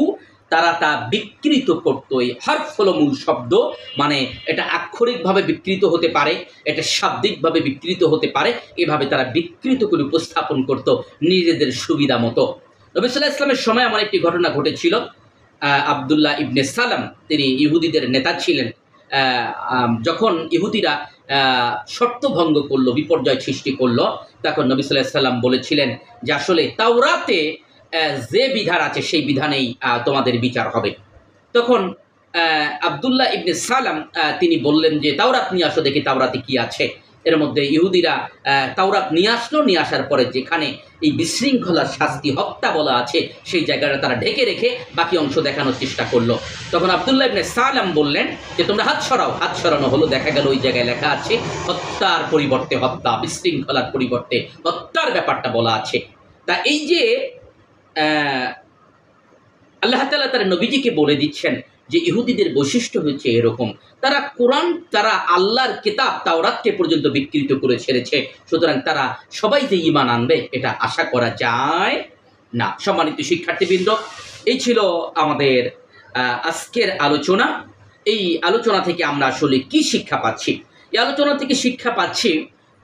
তারা তা বিকৃত করত। এই হরফ হলো মূল শব্দ, মানে এটা আক্ষরিকভাবে বিকৃত হতে পারে, এটা শাব্দিকভাবে বিকৃত হতে পারে, এভাবে তারা বিকৃত করে উপস্থাপন করত নিজেদের সুবিধা মতো। নবী সাল্লাল্লাহু আলাইহি ওয়াসাল্লামের সময় এমন একটি ঘটনা ঘটেছিল। আব্দুল্লাহ ইবনে সালাম, তিনি ইহুদিদের নেতা ছিলেন। যখন ইহুদিরা শর্ত ভঙ্গ করলো, বিপর্যয় সৃষ্টি করলো, তখন নবী সাল্লাল্লাহু আলাইহি ওয়াসাল্লাম বলেছিলেন যে আসলে তাওরাতে যে বিধান আছে সেই বিধানেই তোমাদের বিচার হবে। তখন আব্দুল্লাহ ইবনে সালাম তিনি বললেন যে তাওরাত নিয়ে আসো, দেখি তাওরাতে কি আছে। এর মধ্যে ইহুদিরা তাওরাত নিয়ে আসলো, নিয়ে আসার পরে যেখানে এই বিশৃঙ্খলার শাস্তি হত্যা বলা আছে সেই জায়গাটা তারা ঢেকে রেখে বাকি অংশ দেখানোর চেষ্টা করলো। তখন আব্দুল্লাহ ইবনে সালাম বললেন যে তোমরা হাত সরাও। হাত সরানো হলো, দেখা গেল ওই জায়গায় লেখা আছে হত্যার পরিবর্তে হত্যা, বিশৃঙ্খলার পরিবর্তে হত্যার ব্যাপারটা বলা আছে। তা এই যে আল্লাহ তাআলা তার নবীজিকে বলে দিচ্ছেন যে ইহুদিদের বৈশিষ্ট্য হচ্ছে এরকম, তারা কোরআন, তারা আল্লাহর কিতাব তাওরাতকে পর্যন্ত বিকৃত করে ছেড়েছে, সুতরাং তারা সবাই যে ঈমান আনবে এটা আশা করা যায় না। সম্মানিত শিক্ষার্থীবৃন্দ, এই ছিল আমাদের আজকের আলোচনা। এই আলোচনা থেকে আমরা আসলে কি শিক্ষা পাচ্ছি? এই আলোচনা থেকে শিক্ষা পাচ্ছি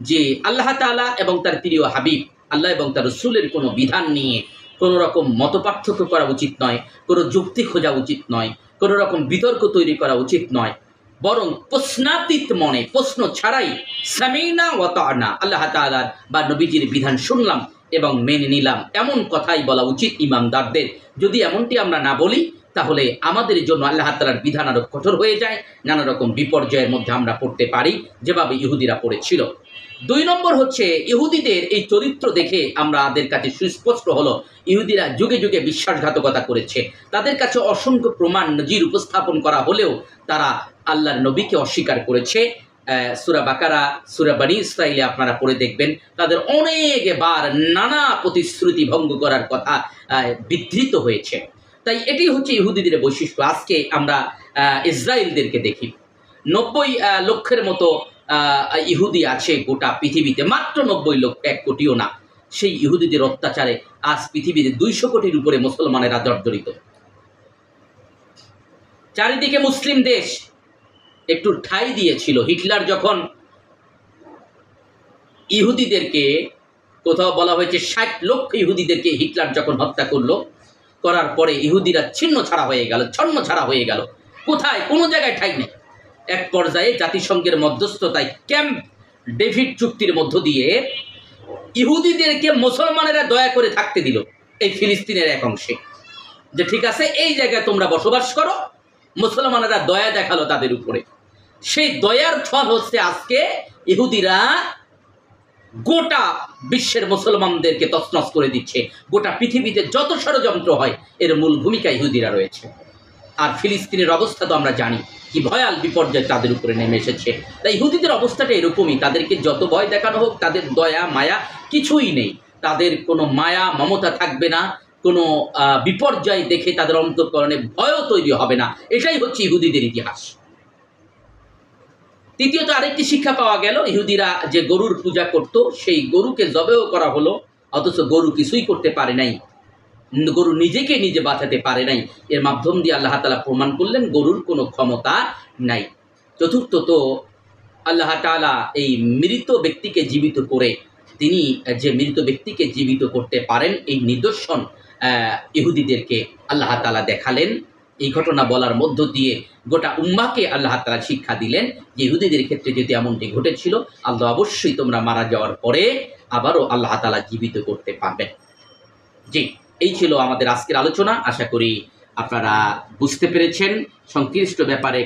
যে আল্লাহ তাআলা এবং তার প্রিয় হাবিব আল্লাহ এবং তার রাসূলের কোনো বিধান নিয়ে কোনো রকম মতপার্থক্য করা উচিত নয়, কোনো যুক্তি খোঁজা উচিত নয়, কোনো রকম বিতর্ক তৈরি করা উচিত নয়, বরং প্রশ্নাতীত মনে, প্রশ্ন ছাড়াই সামিনা ওয়া তা'না, আল্লাহ তাআলার বা নবীজির বিধান শুনলাম এবং মেনে নিলাম, এমন কথাই বলা উচিত ইমানদারদের। যদি এমনটি আমরা না বলি তাহলে আমাদের জন্য আল্লাহ তাআলার বিধান আরো কঠোর হয়ে যায়, নানা রকম বিপর্যয়ের মধ্যে আমরা পড়তে পারি যেভাবে ইহুদিরা পড়েছিল। ২ নম্বর হচ্ছে ইহুদিদের এই চরিত্র দেখে আমাদের কাছে সুস্পষ্ট হলো ইহুদিরা যুগে যুগে বিশ্বাসঘাতকতা করেছে। তাদের কাছে অসংখ্য প্রমাণ নজির উপস্থাপন করা হলেও তারা আল্লাহর নবীকে অস্বীকার করেছে। সূরা বাকারা, সূরা বনী ইসরাঈলে আপনারা পড়ে দেখবেন তাদের অনেকবার নানা প্রতিশ্রুতি ভঙ্গ করার কথা বিধৃত হয়েছে। তাই এটি হচ্ছে ইহুদিদের বৈশিষ্ট্য। আজকে আমরা ইসরায়েলদেরকে দেখি, ৯০ লক্ষের মতো ইহুদি আছে গোটা পৃথিবীতে, মাত্র ৯০ লক্ষ, ১ কোটিও না। সেই ইহুদিদের অত্যাচারে আজ পৃথিবীতে ২০০ কোটির উপরে মুসলমানেরা জর্জরিত। চারিদিকে মুসলিম দেশ একটু ঠাঁই দিয়েছিল। হিটলার যখন ইহুদিদেরকে, কোথাও বলা হয়েছে ৬০ লক্ষ ইহুদিদেরকে হিটলার যখন হত্যা করলো, করার পরে ইহুদিরা ছিন্ন ছাড়া হয়ে গেল, ছন্ন ছাড়া হয়ে গেল। কোথায়? কোনো জায়গায় ঠাই নেই। এক পর্যায়ে জাতিসংঘের মধ্যস্থতায় ক্যাম্প ডেভিড চুক্তির মধ্য দিয়ে ইহুদিদেরকে মুসলমানেরা দয়া করে থাকতে দিল এই ফিলিস্তিনের এক অংশে, যে ঠিক আছে এই জায়গায় তোমরা বসবাস করো। মুসলমানেরা দয়া দেখালো তাদের উপরে। সেই দয়ার ফল হচ্ছে আজকে ইহুদিরা গোটা বিশ্বের মুসলমানদেরকে তছনছ করে দিচ্ছে। গোটা পৃথিবীতে যত ষড়যন্ত্র হয় এর মূল ভূমিকা ইহুদিরা রয়েছে। আর ফিলিস্তিনের অবস্থা তো আমরা জানি কি ভয়াল বিপর্যয় তাদের উপরে নেমে এসেছে। তাই ইহুদিদের অবস্থাটা এরকমই, তাদেরকে যত ভয় দেখানো হোক তাদের দয়া মায়া কিছুই নেই। তাদের কোনো মায়া মমতা থাকবে না, কোনো বিপর্যয় দেখে তাদের অন্তঃকরণে ভয়ও তৈরি হবে না। এটাই হচ্ছে ইহুদিদের ইতিহাস। তৃতীয়ত আরেকটি শিক্ষা পাওয়া গেল, ইহুদিরা যে গরুর পূজা করত সেই গরুকে জবেও করা হলো, অথচ গরু কিছুই করতে পারে নাই, গরু নিজেকে নিজে বাঁচাতে পারে নাই। এর মাধ্যম দিয়ে আল্লাহ তাআলা প্রমাণ করলেন গরুর কোনো ক্ষমতা নাই। চতুর্থত আল্লাহ তাআলা এই মৃত ব্যক্তিকে জীবিত করে, তিনি যে মৃত ব্যক্তিকে জীবিত করতে পারেন এই নিদর্শন ইহুদিদেরকে আল্লাহ তাআলা দেখালেন। এই ঘটনা বলার মধ্য দিয়ে গোটা উম্মাহকে আল্লাহ তাআলা শিক্ষা দিলেন যে ইহুদিদের ক্ষেত্রে যদি এমনটি ঘটেছিল, আল্লাহ অবশ্যই তোমরা মারা যাওয়ার পরে আবারও আল্লাহ তাআলা জীবিত করতে পারবেন। জি, এই ছিল আমাদের আজকের আলোচনা। আশা করি আপনারা বুঝতে পেরেছেন সংশ্লিষ্ট ব্যাপারে